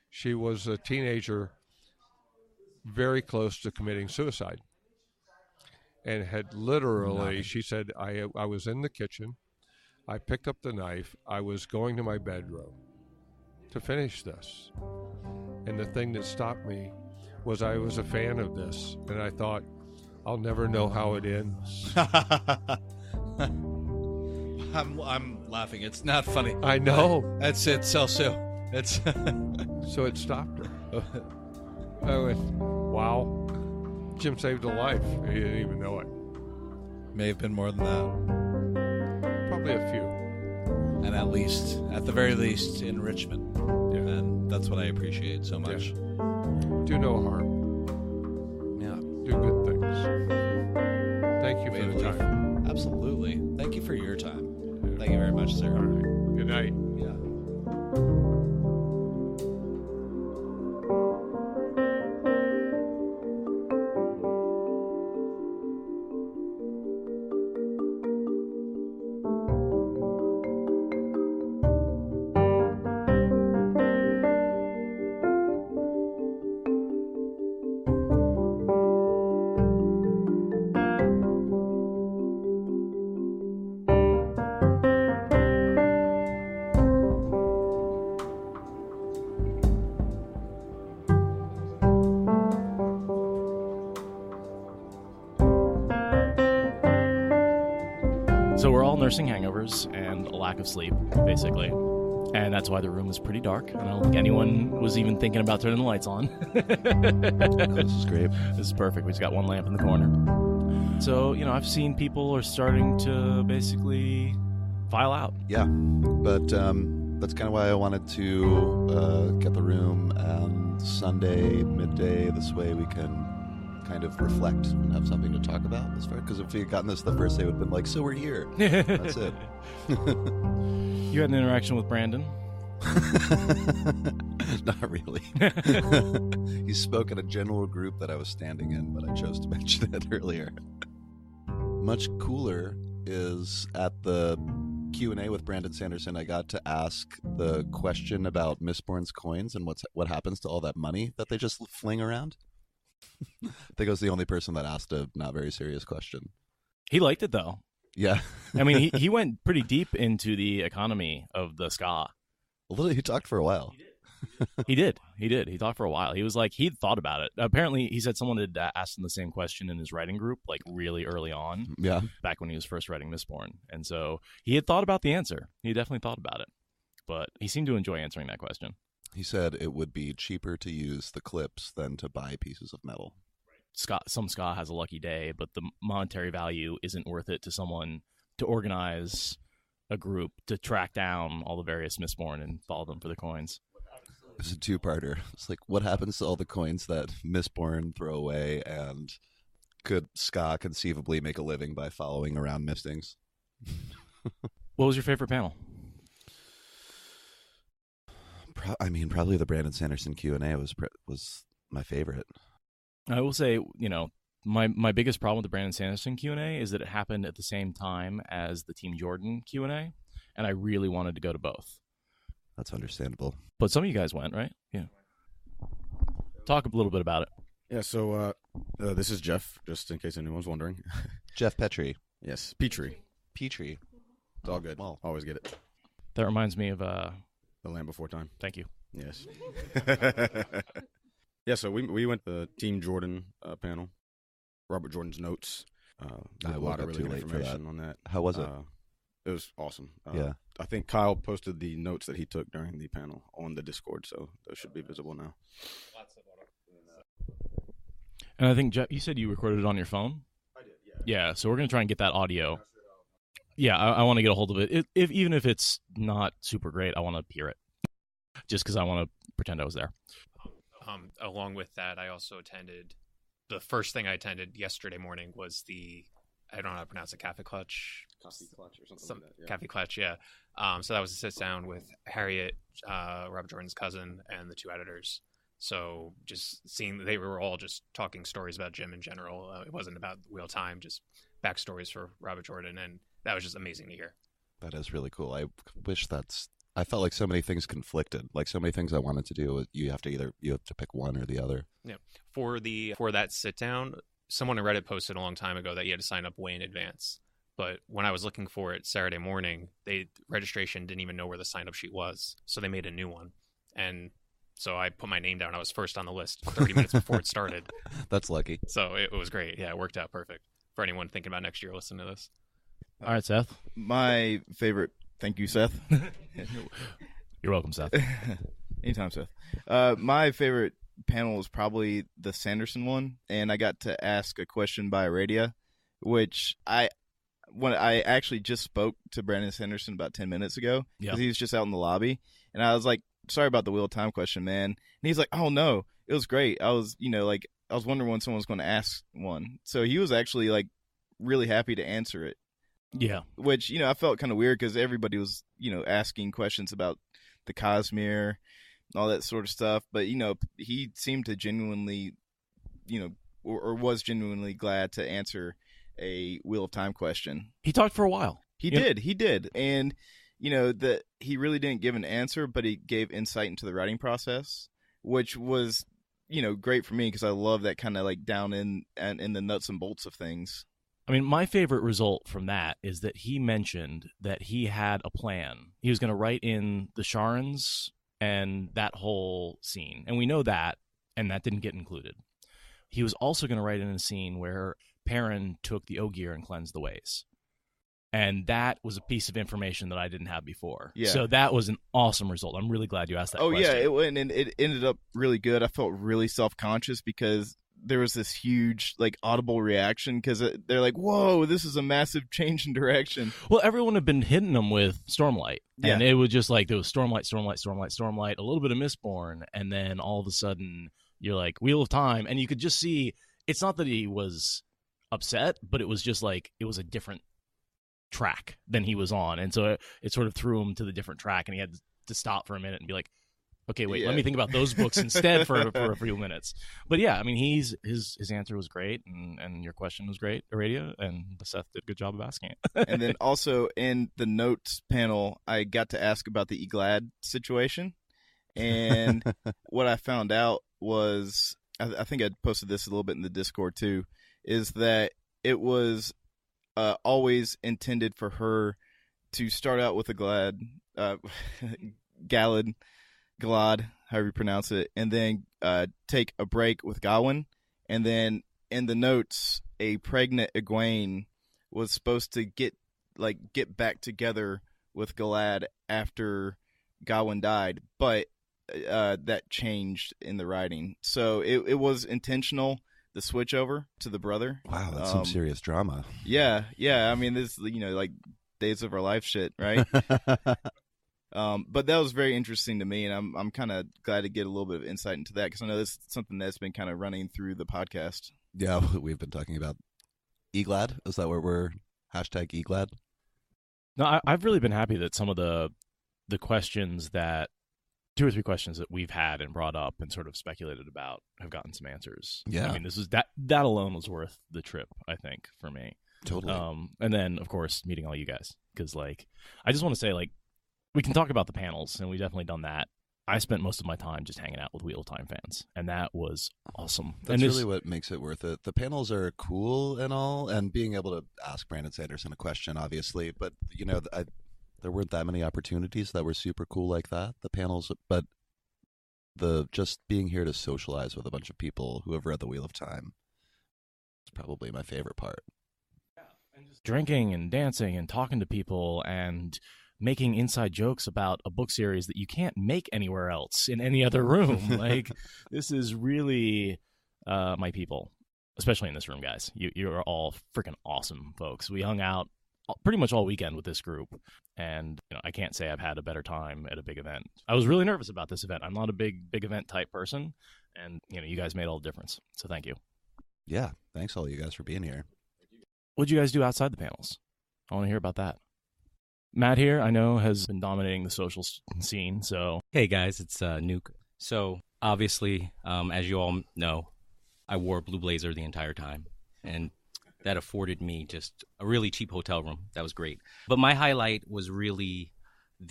she was a teenager very close to committing suicide, and had literally, she said, I was in the kitchen, I picked up the knife, I was going to my bedroom to finish this. And the thing that stopped me was I was a fan of this, and I thought, I'll never know how it ends. I'm laughing. It's not funny. I know. It's also it's So it stopped her. I went, wow. Jim saved a life. He didn't even know it. may have been more than that, Probably a few. and at the very least, enrichment. Yeah. And that's what I appreciate so much. Do no harm. Yeah, Do good things. Thank you for the time. Absolutely. Thank you for your time. Thank you very much, sir. All right. Good night. Yeah. So we're all nursing hangovers and a lack of sleep, basically. And that's why the room is pretty dark. I don't think anyone was even thinking about turning the lights on. This is great. This is perfect. We just got one lamp in the corner. So, I've seen people are starting to basically file out. Yeah, but that's kind of why I wanted to get the room on Sunday midday. This way we can kind of reflect and have something to talk about. Because if we had gotten this the first day, it would have been like, so we're here. That's it. You had an interaction with Brandon? Not really. He spoke at a general group that I was standing in, but I chose to mention it earlier. Much cooler is at the Q&A with Brandon Sanderson, I got to ask the question about Mistborn's coins and what happens to all that money that they just fling around. I think I was the only person that asked a not very serious question. He liked it, though. Yeah. I mean, he went pretty deep into the economy of the ska. He talked for a while. He did. He talked for a while. He was like, he'd thought about it. Apparently, he said someone had asked him the same question in his writing group, like really early on. Yeah. Back when he was first writing Mistborn. And so he had thought about the answer. He definitely thought about it. But he seemed to enjoy answering that question. He said it would be cheaper to use the clips than to buy pieces of metal. Some ska has a lucky day, but the monetary value isn't worth it to someone to organize a group to track down all the various Mistborn and follow them for the coins. It's a two-parter. It's like, what happens to all the coins that Mistborn throw away, and could ska conceivably make a living by following around Mistings? What was your favorite panel? Probably the Brandon Sanderson Q&A was my favorite. I will say, my biggest problem with the Brandon Sanderson Q&A is that it happened at the same time as the Team Jordan Q&A, and I really wanted to go to both. That's understandable. But some of you guys went, right? Yeah. Talk a little bit about it. Yeah, so this is Jeff, just in case anyone's wondering. Jeff Petrie. Yes, Petrie. Petrie. It's all good. Well. Always get it. That reminds me of... The Land Before Time. Thank you. Yes. Yeah, so we went to the Team Jordan panel. Robert Jordan's notes. I A woke lot of up really too good late for information on that. How was it? It was awesome. Yeah. I think Kyle posted the notes that he took during the panel on the Discord, so those should be visible now. And I think, Jeff, you said you recorded it on your phone? I did, yeah. Yeah, so we're going to try and get that audio. Yeah, I want to get a hold of it. Even if it's not super great, I want to hear it. Just because I want to pretend I was there. Along with that, I also attended the first thing I attended yesterday morning was I don't know how to pronounce it, Cafe Clutch. Coffee clutch or something like that. Yeah. Cafe Clutch, yeah. So that was a sit down with Harriet, Robert Jordan's cousin, and the two editors. So just seeing, they were all just talking stories about Jim in general. It wasn't about Wheel of Time, just backstories for Robert Jordan, and that was just amazing to hear. That is really cool. I wish I felt like so many things conflicted. Like so many things I wanted to do, you have to pick one or the other. Yeah. For that sit down, someone on Reddit posted a long time ago that you had to sign up way in advance. But when I was looking for it Saturday morning, registration didn't even know where the sign up sheet was, so they made a new one. And so I put my name down. I was first on the list 30 minutes before it started. That's lucky. So it was great. Yeah, it worked out perfect for anyone thinking about next year listening to this. All right, Seth. My favorite. Thank you, Seth. You're welcome, Seth. Anytime, Seth. My favorite panel was probably the Sanderson one, and I got to ask a question by Aradia, which when I actually just spoke to Brandon Sanderson about 10 minutes ago, because he was just out in the lobby, and I was like, sorry about the Wheel of Time question, man. And he's like, oh no, it was great. I was wondering when someone was going to ask one. So he was actually like really happy to answer it. Yeah. Which, I felt kind of weird because everybody was, asking questions about the Cosmere and all that sort of stuff. But, he seemed to genuinely, or was genuinely glad to answer a Wheel of Time question. He talked for a while. He did. And, that he really didn't give an answer, but he gave insight into the writing process, which was, great for me because I love that kind of like down in the nuts and bolts of things. I mean, my favorite result from that is that he mentioned that he had a plan. He was going to write in the Sharons and that whole scene. And we know that, and that didn't get included. He was also going to write in a scene where Perrin took the Ogier and cleansed the ways. And that was a piece of information that I didn't have before. Yeah. So that was an awesome result. I'm really glad you asked that question. Oh, yeah. It ended up really good. I felt really self-conscious because there was this huge, like, audible reaction because they're like, whoa, this is a massive change in direction. Well, everyone had been hitting them with Stormlight. Yeah. And it was just like, there was Stormlight, a little bit of Mistborn. And then all of a sudden, you're like, Wheel of Time. And you could just see, it's not that he was upset, but it was just like, it was a different track than he was on, and so it sort of threw him to the different track, and he had to stop for a minute and be like, okay, wait, let me think about those books instead for a few minutes. But yeah, I mean, his answer was great, and your question was great, Aradia, and Seth did a good job of asking it. And then also in the notes panel, I got to ask about the Eglad situation, and what I found out was, I think I posted this a little bit in the Discord too, is that it was always intended for her to start out with a Galad, however you pronounce it, and then take a break with Gawain. And then in the notes, a pregnant Egwene was supposed to get back together with Galad after Gawain died, but that changed in the writing. So it was intentional, the switch over to the brother. Wow, that's some serious drama. Yeah. I mean, this, like Days of Our Life shit, right? But that was very interesting to me, and I'm kind of glad to get a little bit of insight into that because I know this is something that's been kind of running through the podcast. Yeah, we've been talking about Eglad. Is that where we're #Eglad? No, I've really been happy that some of the questions that 2 or 3 questions that we've had and brought up and sort of speculated about have gotten some answers. Yeah. I mean, this is that alone was worth the trip, I think, for me. Totally. And then, of course, meeting all you guys. Because, like, I just want to say, like, we can talk about the panels, and we've definitely done that. I spent most of my time just hanging out with Wheel of Time fans, and that was awesome. That's really what makes it worth it. The panels are cool and all, and being able to ask Brandon Sanderson a question, obviously, but, there weren't that many opportunities that were super cool like that, the panels, but just being here to socialize with a bunch of people who have read The Wheel of Time is probably my favorite part. Yeah, and just drinking and dancing and talking to people and making inside jokes about a book series that you can't make anywhere else in any other room. Like, this is really my people, especially in this room, guys. You're all freaking awesome folks. We hung out pretty much all weekend with this group, and I can't say I've had a better time at a big event. I was really nervous about this event. I'm not a big event type person, and you guys made all the difference, so thank you. Yeah, thanks all you guys for being here. What'd you guys do outside the panels? I want to hear about that. Matt here, I know, has been dominating the social scene, so... Hey guys, it's Nuke. So, obviously, as you all know, I wore a blue blazer the entire time, and that afforded me just a really cheap hotel room. That was great. But my highlight was really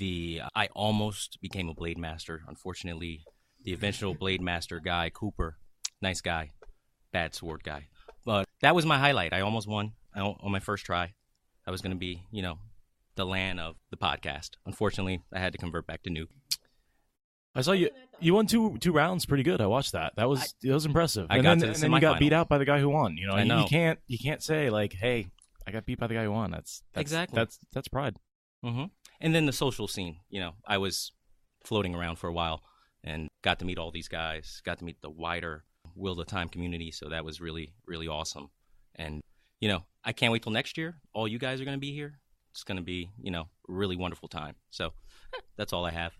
I almost became a Blade Master. Unfortunately, the eventual Blade Master guy, Cooper, nice guy, bad sword guy. But that was my highlight. I almost won on my first try. I was going to be, the land of the podcast. Unfortunately, I had to convert back to Nuke. I saw you won two rounds pretty good. I watched that. It was impressive. I and got then, to the and then you got semifinal. beat out by the guy who won. I know. You can't say like, hey, I got beat by the guy who won. That's Exactly. That's pride. Mm-hmm. And then the social scene. I was floating around for a while and got to meet all these guys. Got to meet the wider Wheel of Time community. So that was really, really awesome. And I can't wait till next year. All you guys are going to be here. It's going to be a really wonderful time. So that's all I have.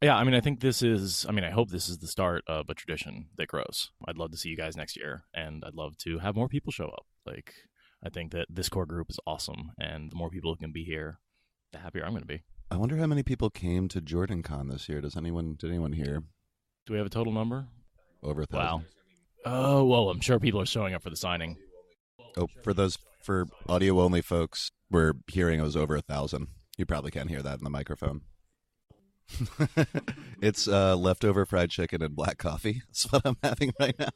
Yeah, I think I hope this is the start of a tradition that grows. I'd love to see you guys next year, and I'd love to have more people show up. I think that this core group is awesome, and the more people who can be here, the happier I'm going to be. I wonder how many people came to JordanCon this year. Did anyone hear? Do we have a total number? Over 1,000. Wow. Oh, well, I'm sure people are showing up for the signing. Oh, for audio only folks, we're hearing it was over 1,000. You probably can't hear that in the microphone. It's leftover fried chicken and black coffee. That's what I'm having right now.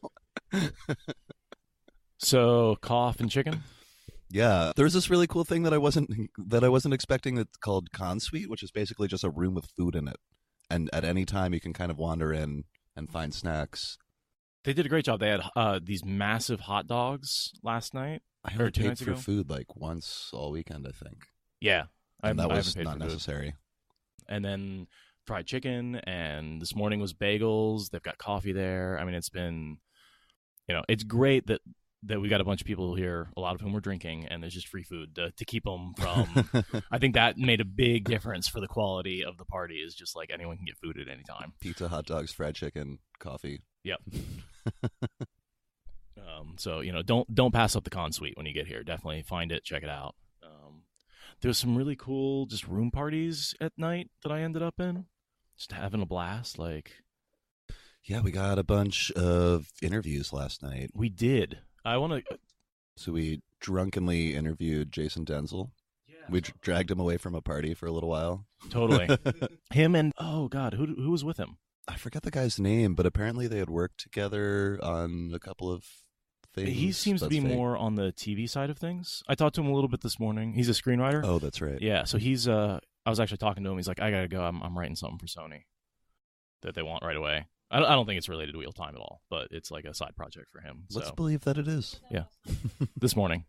So, cough and chicken? Yeah, there's this really cool thing that I wasn't expecting. That's called Con Suite, which is basically just a room with food in it, and at any time you can kind of wander in and find snacks. They did a great job. They had these massive hot dogs last night. I or only 2 paid nights for ago. food like once all weekend, I think. Yeah, And that I was haven't paid not for food. necessary. And then fried chicken, and this morning was bagels. They've got coffee there. It's been, it's great that we got a bunch of people here, a lot of whom were drinking, and there's just free food to keep them from. I think that made a big difference for the quality of the party. Is just like anyone can get food at any time. Pizza, hot dogs, fried chicken, coffee. Yep. So don't pass up the Con Suite when you get here. Definitely find it, check it out. There's some really cool just room parties at night that I ended up in, just having a blast. Yeah, we got a bunch of interviews last night. We did. So we drunkenly interviewed Jason Denzel. Yeah. We dragged him away from a party for a little while. Totally. Him and oh god, who was with him? I forget the guy's name, but apparently they had worked together on a couple of things. He seems to be more on the TV side of things. I talked to him a little bit this morning. He's a screenwriter. Oh, that's right. Yeah, so he's I was actually talking to him. He's like, I gotta go. I'm writing something for Sony that they want right away. I don't think it's related to Wheel Time at all, but it's like a side project for him. Let's So believe that it is. yeah, this morning,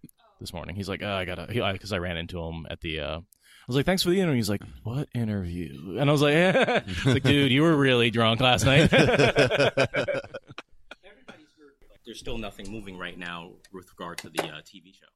he's like, I gotta, because I ran into him at the. I was like, thanks for the interview. He's like, what interview? And I was like, I was like, dude, you were really drunk last night. Everybody's heard. There's still nothing moving right now with regard to the TV show.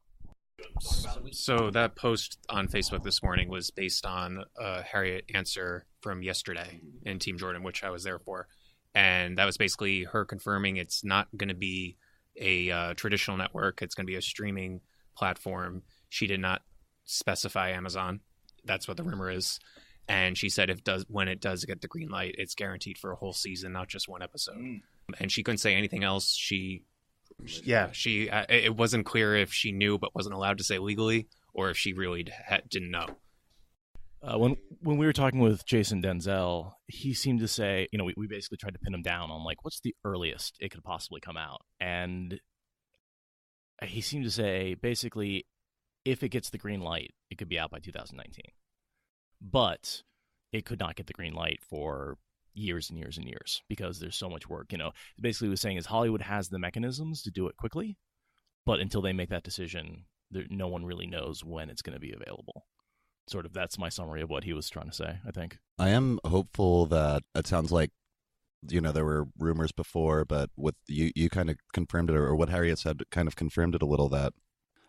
So that post on Facebook this morning was based on a Harriet answer from yesterday in Team Jordan, which I was there for. And that was basically her confirming it's not going to be a traditional network. It's going to be a streaming platform. She did not specify Amazon. That's what the rumor is. And she said when it does get the green light, it's guaranteed for a whole season, not just one episode. And she couldn't say anything else. It wasn't clear if she knew but wasn't allowed to say legally, or if she really didn't know. When we were talking with Jason Denzel, he seemed to say, we basically tried to pin him down on what's the earliest it could possibly come out, and he seemed to say basically, if it gets the green light, it could be out by 2019, but it could not get the green light for years and years and years because there's so much work. Basically, what he was saying is Hollywood has the mechanisms to do it quickly, but until they make that decision, no one really knows when it's going to be available. Sort of, that's my summary of what he was trying to say, I think. I am hopeful that it sounds like, there were rumors before, but with you kind of confirmed it, or what Harriet said kind of confirmed it a little, that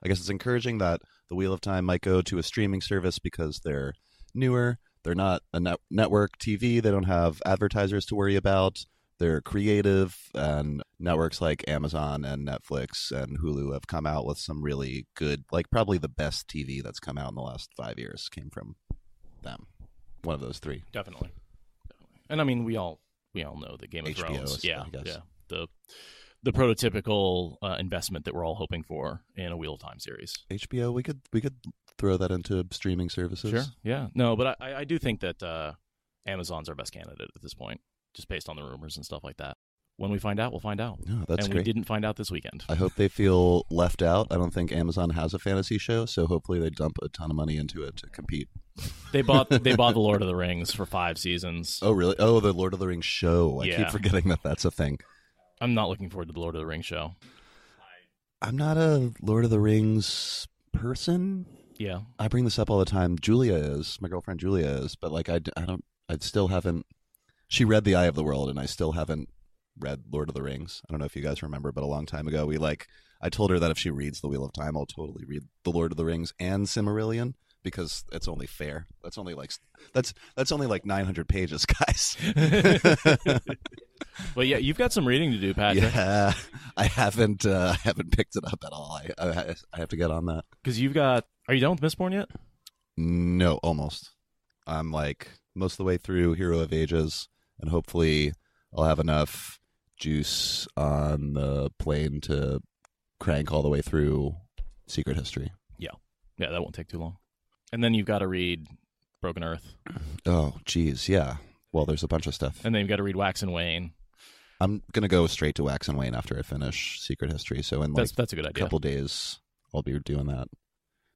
I guess it's encouraging that the Wheel of Time might go to a streaming service because they're newer. They're not a network TV. They don't have advertisers to worry about, They're creative, and networks like Amazon and Netflix and Hulu have come out with some really good, like probably the best TV that's come out in the last 5 years came from them. One of those three. Definitely. And I mean, we all know that Game of HBO, Thrones. I guess. The prototypical investment that we're all hoping for in a Wheel of Time series. HBO, we could throw that into streaming services. Sure. Yeah. No, but I do think that Amazon's our best candidate at this point, just based on the rumors and stuff like that. When we find out, we'll find out. No, that's and great. We didn't find out this weekend. I hope they feel left out. I don't think Amazon has a fantasy show, so hopefully they dump a ton of money into it to compete. They bought the Lord of the Rings for 5 seasons. Oh, really? Oh, the Lord of the Rings show. I Yeah. keep forgetting that that's a thing. I'm not looking forward to the Lord of the Rings show. I'm not a Lord of the Rings person. Yeah. I bring this up all the time. Julia is. My girlfriend Julia is. But, like, I still haven't. She read The Eye of the World, and I still haven't read Lord of the Rings. I don't know if you guys remember, but a long time ago, I told her that if she reads The Wheel of Time, I'll totally read The Lord of the Rings and Silmarillion, because it's only fair. That's only like 900 pages, guys. Well, yeah, you've got some reading to do, Patrick. Yeah, I haven't picked it up at all. I have to get on that. Because are you done with Mistborn yet? No, almost. I'm like most of the way through Hero of Ages, and hopefully I'll have enough juice on the plane to crank all the way through Secret History. Yeah, that won't take too long. And then you've got to read Broken Earth. Oh, geez, yeah. Well, there's a bunch of stuff. And then you've got to read Wax and Wane. I'm going to go straight to Wax and Wane after I finish Secret History. So in that's a good idea. couple days, I'll be doing that.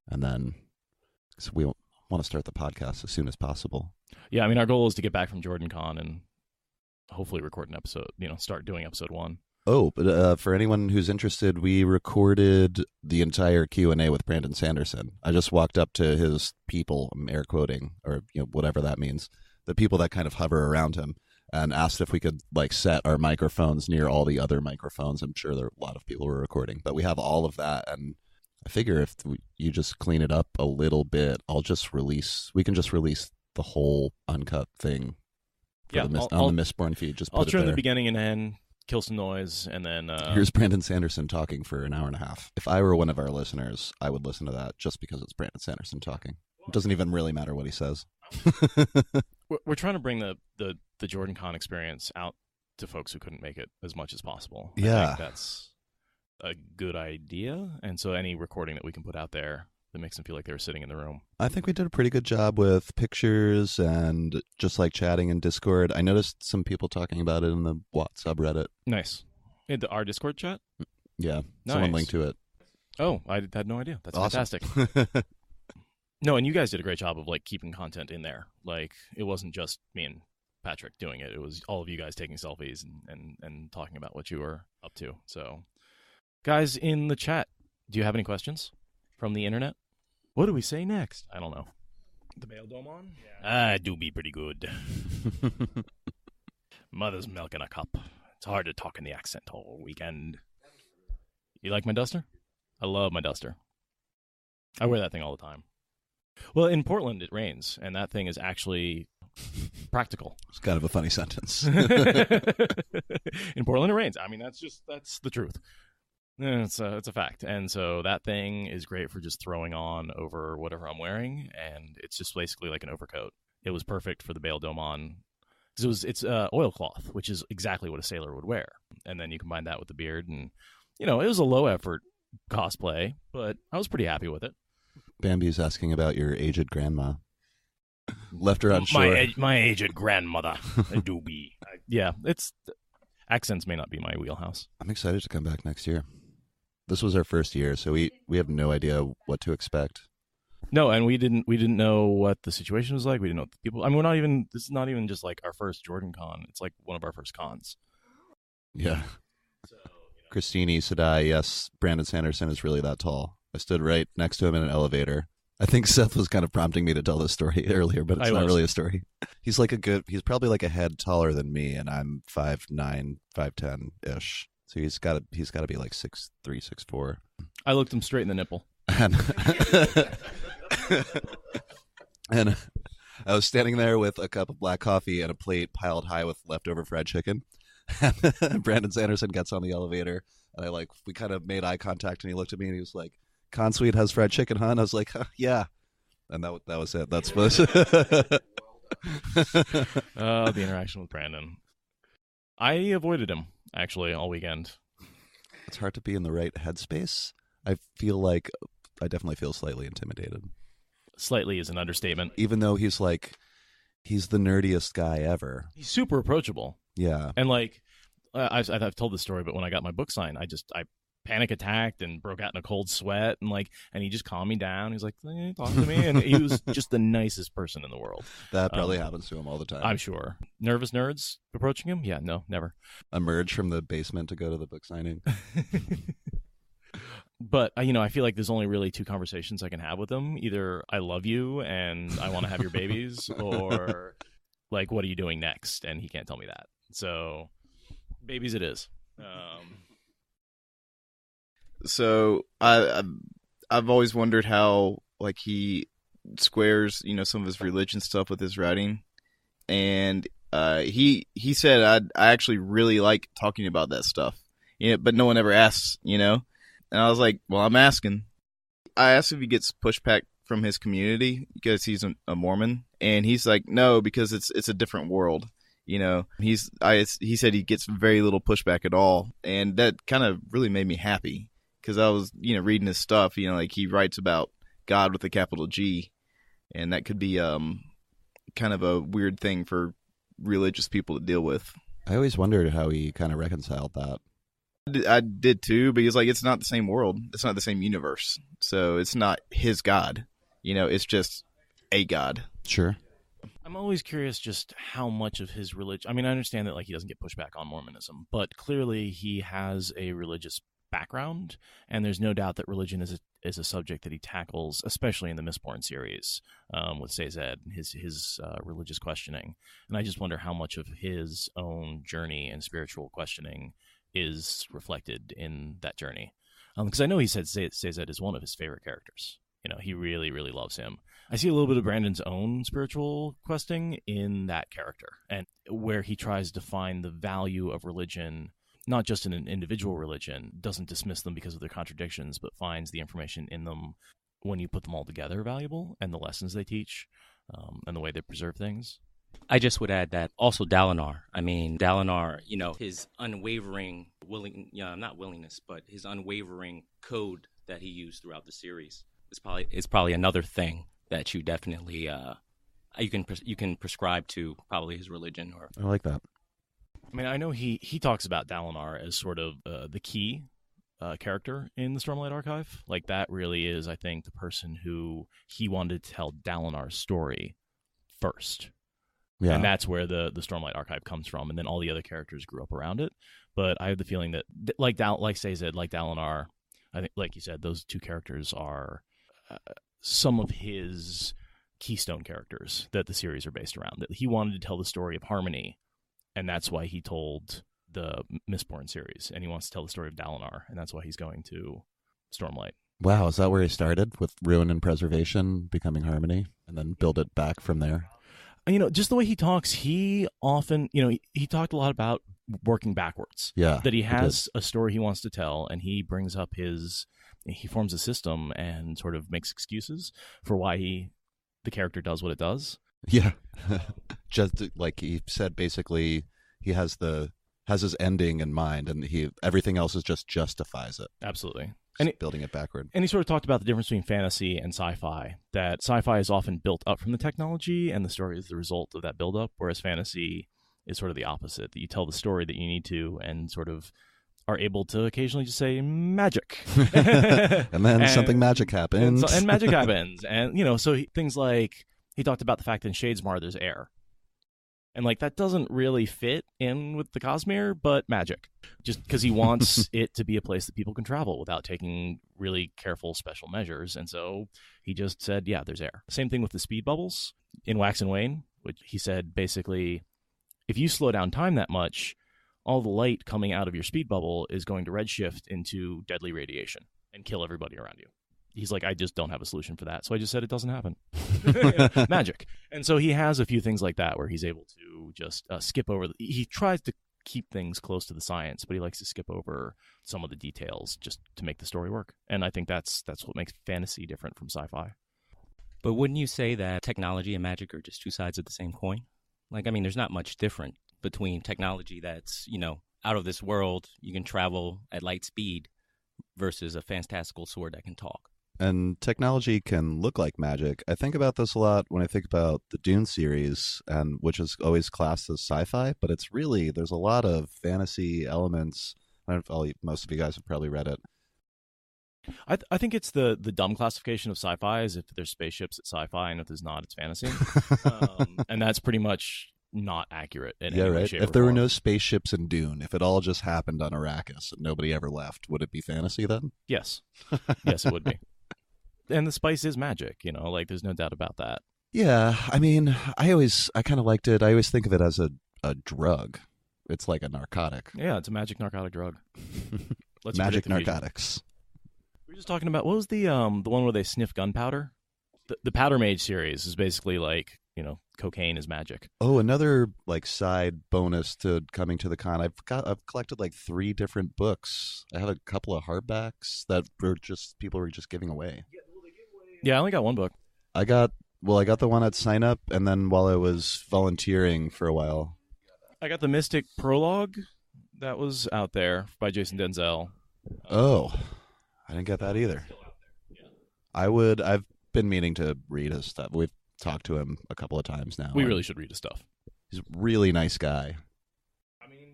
And then so we want to start the podcast as soon as possible. Yeah, I mean, our goal is to get back from JordanCon and hopefully record an episode, start doing episode 1. Oh, but for anyone who's interested, we recorded the entire Q&A with Brandon Sanderson. I just walked up to his people, I'm air quoting, or whatever that means, the people that kind of hover around him, and asked if we could set our microphones near all the other microphones. I'm sure there are a lot of people who are recording, but we have all of that, and I figure if you just clean it up a little bit, we can just release the whole uncut thing on the Mistborn feed. I'll turn the beginning and end, kill some noise, and then here's Brandon Sanderson talking for an hour and a half. If I were one of our listeners, I would listen to that just because it's Brandon Sanderson talking. It doesn't even really matter what he says. We're trying to bring the JordanCon experience out to folks who couldn't make it as much as possible. Yeah, I think that's a good idea. And so any recording that we can put out there that makes them feel like they were sitting in the room. I think we did a pretty good job with pictures and just chatting in Discord. I noticed some people talking about it in the Watt subreddit. Nice. In our Discord chat? Yeah. Nice. Someone linked to it. Oh, I had no idea. That's awesome. Fantastic. No, and you guys did a great job of keeping content in there. It wasn't just me and Patrick doing it. It was all of you guys taking selfies and talking about what you were up to. So, guys in the chat, do you have any questions from the internet? What do we say next? I don't know. The Bail Dome on? Yeah. I do be pretty good. Mother's milk in a cup. It's hard to talk in the accent all weekend. You like my duster? I love my duster. I wear that thing all the time. Well, in Portland, it rains, and that thing is actually practical. It's kind of a funny sentence. In Portland, it rains. I mean, that's the truth. It's a fact. And so that thing is great for just throwing on over whatever I'm wearing, and it's just basically like an overcoat. It was perfect for the Bail Dome on, because it's oilcloth, which is exactly what a sailor would wear. And then you combine that with the beard, and, it was a low-effort cosplay, but I was pretty happy with it. Bambi's asking about your aged grandma. Left her on shore. My aged grandmother, Doobie. Yeah, accents may not be my wheelhouse. I'm excited to come back next year. This was our first year, so we have no idea what to expect. No, and we didn't know what the situation was like. We didn't know what the people. I mean, this is not even just our first JordanCon. It's one of our first cons. Yeah. So, Christine Sadai, yes, Brandon Sanderson is really that tall. I stood right next to him in an elevator. I think Seth was kind of prompting me to tell this story earlier, but it's not really a story. He's probably a head taller than me, and I'm 5'9", 5'10"-ish. So he's got to be 6'3", 6'4". I looked him straight in the nipple. And I was standing there with a cup of black coffee and a plate piled high with leftover fried chicken. And Brandon Sanderson gets on the elevator, and we kind of made eye contact, and he looked at me, and he was like, "Con Suite has fried chicken, huh?" And I was like, "Yeah." And that was it. That's what. The interaction with Brandon. I avoided him, actually, all weekend. It's hard to be in the right headspace. I feel like I definitely feel slightly intimidated. Slightly is an understatement. Even though he's the nerdiest guy ever. He's super approachable. Yeah. And I've told this story, but when I got my book signed, I panic attacked and broke out in a cold sweat, and he just calmed me down. He's like, talk to me. And he was just the nicest person in the world. That probably happens to him all the time. I'm sure. Nervous nerds approaching him? Yeah, no, never. Emerge from the basement to go to the book signing. But, I feel like there's only really two conversations I can have with him. Either I love you and I want to have your babies, or what are you doing next? And he can't tell me that. So babies it is. So I've always wondered how he squares some of his religion stuff with his writing, and he said I actually really like talking about that stuff, but no one ever asks, and I was like, well, I'm asking. I asked if he gets pushback from his community because he's a Mormon, and he's like, no, because it's a different world. He said he gets very little pushback at all, and that kind of really made me happy. Because I was, reading his stuff, he writes about God with a capital G, and that could be kind of a weird thing for religious people to deal with. I always wondered how he kind of reconciled that. I did too, but he's like, it's not the same world. It's not the same universe. So it's not his God. It's just a God. Sure. I'm always curious just how much of his religion... I mean, I understand that he doesn't get pushback on Mormonism, but clearly he has a religious background, and there's no doubt that religion is a subject that he tackles, especially in the Mistborn series, with Sazed, his religious questioning. And I just wonder how much of his own journey and spiritual questioning is reflected in that journey. Because I know he said Sazed is one of his favorite characters. He really, really loves him. I see a little bit of Brandon's own spiritual questing in that character, and where he tries to find the value of religion, not just in an individual religion, doesn't dismiss them because of their contradictions, but finds the information in them when you put them all together valuable, and the lessons they teach, and the way they preserve things. I just would add that also Dalinar. I mean, Dalinar, his unwavering not willingness, but his unwavering code that he used throughout the series is probably another thing that you definitely you can prescribe to probably his religion. Or I like that. I mean, I know he talks about Dalinar as sort of the key character in the Stormlight Archive. That really is, I think, the person who he wanted to tell Dalinar's story first. Yeah. And that's where the Stormlight Archive comes from, and then all the other characters grew up around it. But I have the feeling that, like Sazed, like Dalinar, I think, like you said, those two characters are some of his keystone characters that the series are based around. That he wanted to tell the story of harmony, and that's why he told the Mistborn series, and he wants to tell the story of Dalinar, and that's why he's going to Stormlight. Wow, is that where he started, with ruin and preservation becoming harmony, and then build it back from there? Just the way he talks, he often, he talked a lot about working backwards. Yeah. That he has a story he wants to tell, and he brings up he forms a system and sort of makes excuses for why the character does what it does. Yeah. Just like he said, basically, he has his ending in mind, and everything else is just justifies it. Absolutely. And building it backward. And he sort of talked about the difference between fantasy and sci-fi, that sci-fi is often built up from the technology, and the story is the result of that build-up, whereas fantasy is sort of the opposite, that you tell the story that you need to and sort of are able to occasionally just say magic. And then something magic happens. And magic happens. And, so things like, he talked about the fact that in Shadesmar there's air. And that doesn't really fit in with the Cosmere, but magic. Just because he wants it to be a place that people can travel without taking really careful special measures. And so he just said, yeah, there's air. Same thing with the speed bubbles in Wax and Wane, which he said basically, if you slow down time that much, all the light coming out of your speed bubble is going to redshift into deadly radiation and kill everybody around you. He's like, I just don't have a solution for that. So I just said it doesn't happen. Magic. And so he has a few things like that where he's able to just skip over. He tries to keep things close to the science, but he likes to skip over some of the details just to make the story work. And I think that's what makes fantasy different from sci-fi. But wouldn't you say that technology and magic are just two sides of the same coin? Like, I mean, there's not much different between technology that's, out of this world, you can travel at light speed, versus a fantastical sword that can talk. And technology can look like magic. I think about this a lot when I think about the Dune series, and which is always classed as sci-fi, but it's really, there's a lot of fantasy elements. I don't know if most of you guys have probably read it. I think it's the dumb classification of sci-fi is if there's spaceships, it's sci-fi, and if there's not, it's fantasy. And that's pretty much not accurate in any way, shape, If or there were form. no spaceships in Dune, if it all just happened on Arrakis and nobody ever left, would it be fantasy then? Yes. Yes, it would be. And the spice is magic, like there's no doubt about that. Yeah, I mean, I kind of liked it. I always think of it as a drug. It's like a narcotic. Yeah, it's a magic narcotic drug. Let's Magic predict the future. narcotics. We were just talking about, what was the one where they sniff gunpowder? The Powder Mage series is basically like, cocaine is magic. Oh, another like side bonus to coming to the con. I've collected like 3 different books. I have a couple of hardbacks that people were just giving away. Yeah, I only got one book. I got the one at sign up, and then while I was volunteering for a while, I got the Mystic Prologue that was out there by Jason Denzel. Oh, I didn't get that either. I've been meaning to read his stuff. We've talked to him a couple of times now. We really should read his stuff. He's a really nice guy.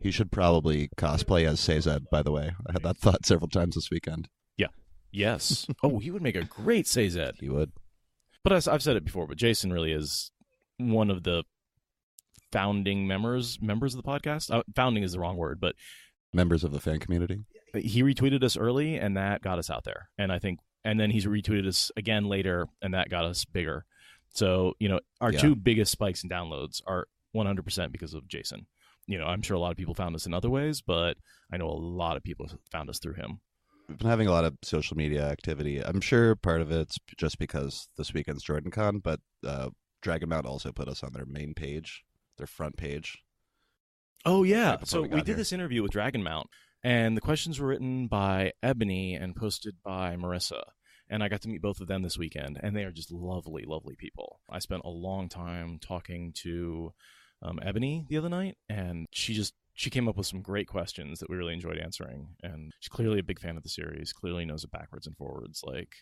He should probably cosplay as Sazed, by the way. I had that thought several times this weekend. Yeah. Yes. Oh, he would make a great Sazed. He would. But I've said it before, but Jason really is one of the founding members of the podcast. Founding is the wrong word, but members of the fan community. He retweeted us early, and that got us out there. And then he's retweeted us again later, and that got us bigger. So, our 2 biggest spikes in downloads are 100% because of Jason. I'm sure a lot of people found us in other ways, but I know a lot of people found us through him. We've been having a lot of social media activity. I'm sure part of it's just because this weekend's JordanCon, but Dragon Mount also put us on their main page, their front page. Oh, yeah. Right So we did this interview with Dragon Mount, and the questions were written by Ebony and posted by Marissa. And I got to meet both of them this weekend, and they are just lovely, lovely people. I spent a long time talking to Ebony the other night, and she came up with some great questions that we really enjoyed answering. And she's clearly a big fan of the series, clearly knows it backwards and forwards, like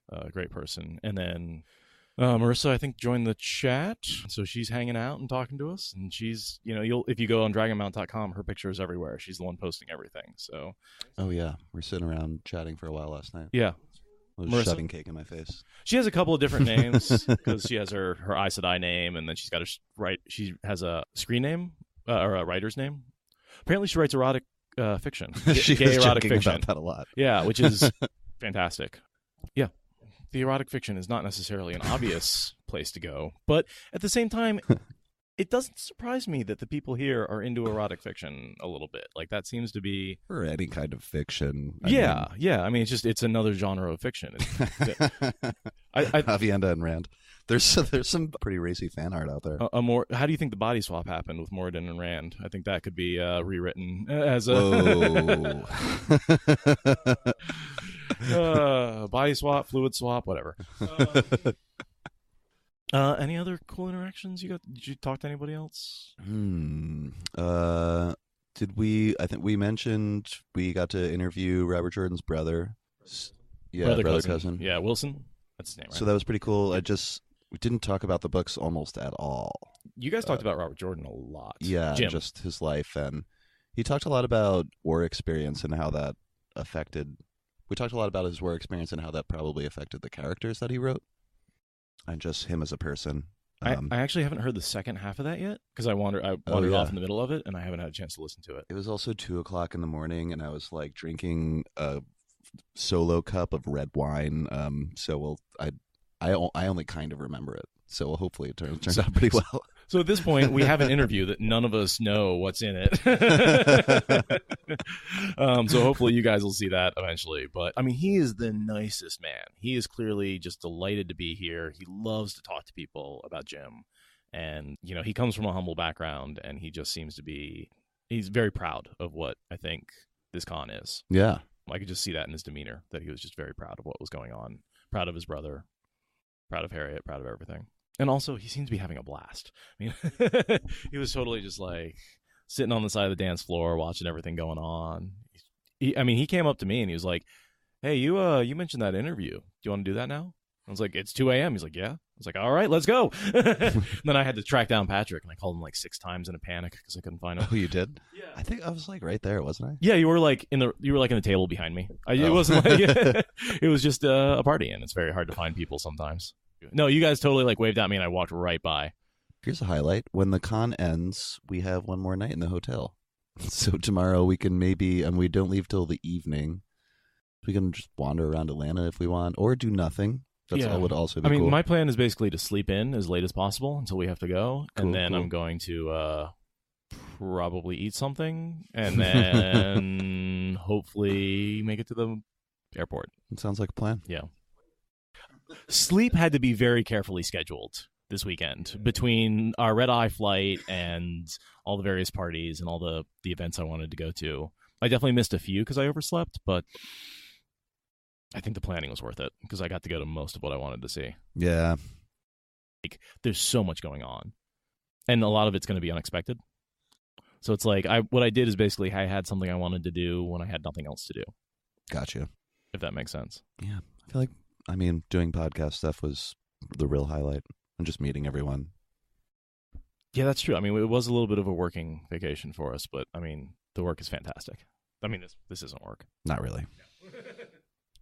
a great person. And then Marissa, I think, joined the chat, so she's hanging out and talking to us. And she's, if you go on dragonmount.com, her picture is everywhere. She's the one posting everything. So, oh yeah, we're sitting around chatting for a while last night. Yeah. I was Marissa? shoving cake in my face. She has a couple of different names because she has her Aes Sedai name, and then she's got she has a screen name or a writer's name. Apparently, she writes erotic fiction. She gay was erotic joking fiction. about that a lot. Yeah, which is fantastic. Yeah, the erotic fiction is not necessarily an obvious place to go, but at the same time, it doesn't surprise me that the people here are into erotic fiction a little bit. Like, that seems to be... Or any kind of fiction. Yeah. I mean, it's another genre of fiction. Avienda and Rand. There's some pretty racy fan art out there. How do you think the body swap happened with Moradin and Rand? I think that could be rewritten as a... Whoa. Body swap, fluid swap, whatever. Any other cool interactions you got? Did you talk to anybody else? Did we? I think we mentioned we got to interview Robert Jordan's brother. Yeah, brother cousin. Yeah, Wilson. That's his name, right? So that was pretty cool. We didn't talk about the books almost at all. You guys talked about Robert Jordan a lot. Yeah, Jim. just his life, and he talked a lot about war experience and how that affected. We talked a lot about his war experience and how that probably affected the characters that he wrote. And just him as a person. I actually haven't heard the second half of that yet because I wandered off in the middle of it, and I haven't had a chance to listen to it. It was also 2:00 in the morning, and I was like drinking a solo cup of red wine. I only kind of remember it, so hopefully it turns out pretty well. So at this point, we have an interview that none of us know what's in it. So hopefully you guys will see that eventually. But I mean, he is the nicest man. He is clearly just delighted to be here. He loves to talk to people about Jim. And, he comes from a humble background, and he just seems to be he's very proud of what I think this con is. Yeah. I could just see that in his demeanor, that he was just very proud of what was going on, proud of his brother, proud of Harriet, proud of everything. And also, he seems to be having a blast. I mean, he was totally just like sitting on the side of the dance floor, watching everything going on. He came up to me and he was like, "Hey, you mentioned that interview. Do you want to do that now?" I was like, "It's 2 a.m." He's like, "Yeah." I was like, "All right, let's go." Then I had to track down Patrick, and I called him like 6 times in a panic because I couldn't find him. Oh, you did? Yeah. I think I was like right there, wasn't I? Yeah, you were like in the table behind me. It wasn't like it was just a party, and it's very hard to find people sometimes. No, you guys totally like waved at me, and I walked right by. Here's a highlight. When the con ends, we have one more night in the hotel. So tomorrow we can maybe, and we don't leave till the evening. We can just wander around Atlanta if we want, or do nothing. That would also be cool. My plan is basically to sleep in as late as possible until we have to go, Cool, and then cool. I'm going to probably eat something, and then hopefully make it to the airport. It sounds like a plan. Yeah. Sleep had to be very carefully scheduled this weekend between our red-eye flight and all the various parties and all the events I wanted to go to. I definitely missed a few because I overslept, but I think the planning was worth it because I got to go to most of what I wanted to see. Yeah. Like, there's so much going on, and a lot of it's going to be unexpected. So it's like what I did is basically I had something I wanted to do when I had nothing else to do. Gotcha. If that makes sense. Yeah. I feel like, doing podcast stuff was the real highlight, and just meeting everyone. Yeah, that's true. It was a little bit of a working vacation for us, but the work is fantastic. This isn't work. Not really.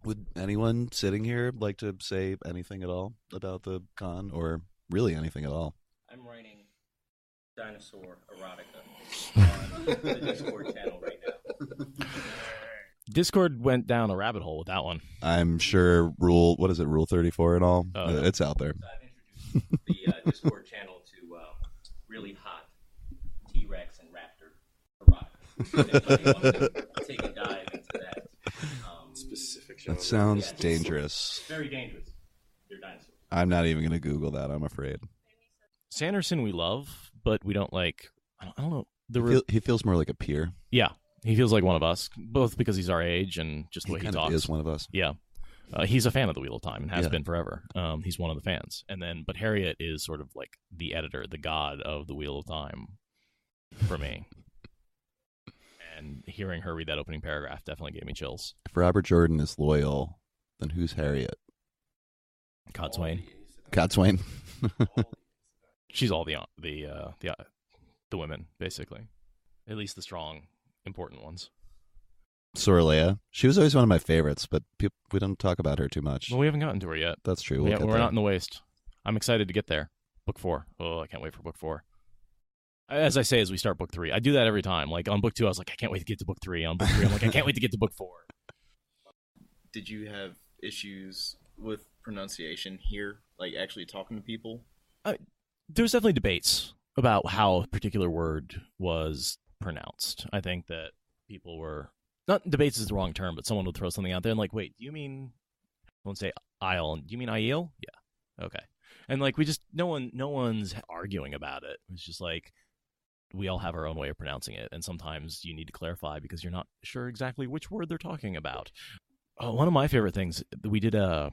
Would anyone sitting here like to say anything at all about the con, or really anything at all? I'm writing dinosaur erotica on the Discord channel right now. Discord went down a rabbit hole with that one. I'm sure Rule 34 and all. Oh, no. It's out there. So I've introduced the Discord channel to really hot T-Rex and Raptor erotica. If anybody wants to take a dive into that. Specific. That sounds dangerous. It's very dangerous. They're dinosaurs. I'm not even going to Google that, I'm afraid. Sanderson we love, but we don't like. I don't know. He feels more like a peer. Yeah, he feels like one of us, both because he's our age and just the way he talks. He is one of us. Yeah. He's a fan of the Wheel of Time and has been forever. He's one of the fans. But Harriet is sort of like the editor, the god of the Wheel of Time for me. And hearing her read that opening paragraph definitely gave me chills. If Robert Jordan is loyal, then who's Harriet? Codswain. Codswain. She's all the women, basically. At least the strong, important ones. Sorelea. She was always one of my favorites, but we don't talk about her too much. Well, we haven't gotten to her yet. That's true. We're not in the waste. I'm excited to get there. Book 4. Oh, I can't wait for book 4. As I say, as we start book 3, I do that every time. Like on book 2, I was like, I can't wait to get to book 3. On book 3, I'm like, I can't wait to get to book 4. Did you have issues with pronunciation here, like actually talking to people? There's definitely debates about how a particular word was pronounced. I think that people were not debates is the wrong term, but someone would throw something out there and like, wait, do you mean? I won't say aisle. Do you mean Aiel? Yeah. Okay. And like no one's arguing about it. It's just like we all have our own way of pronouncing it, and sometimes you need to clarify because you're not sure exactly which word they're talking about. One of my favorite things we did at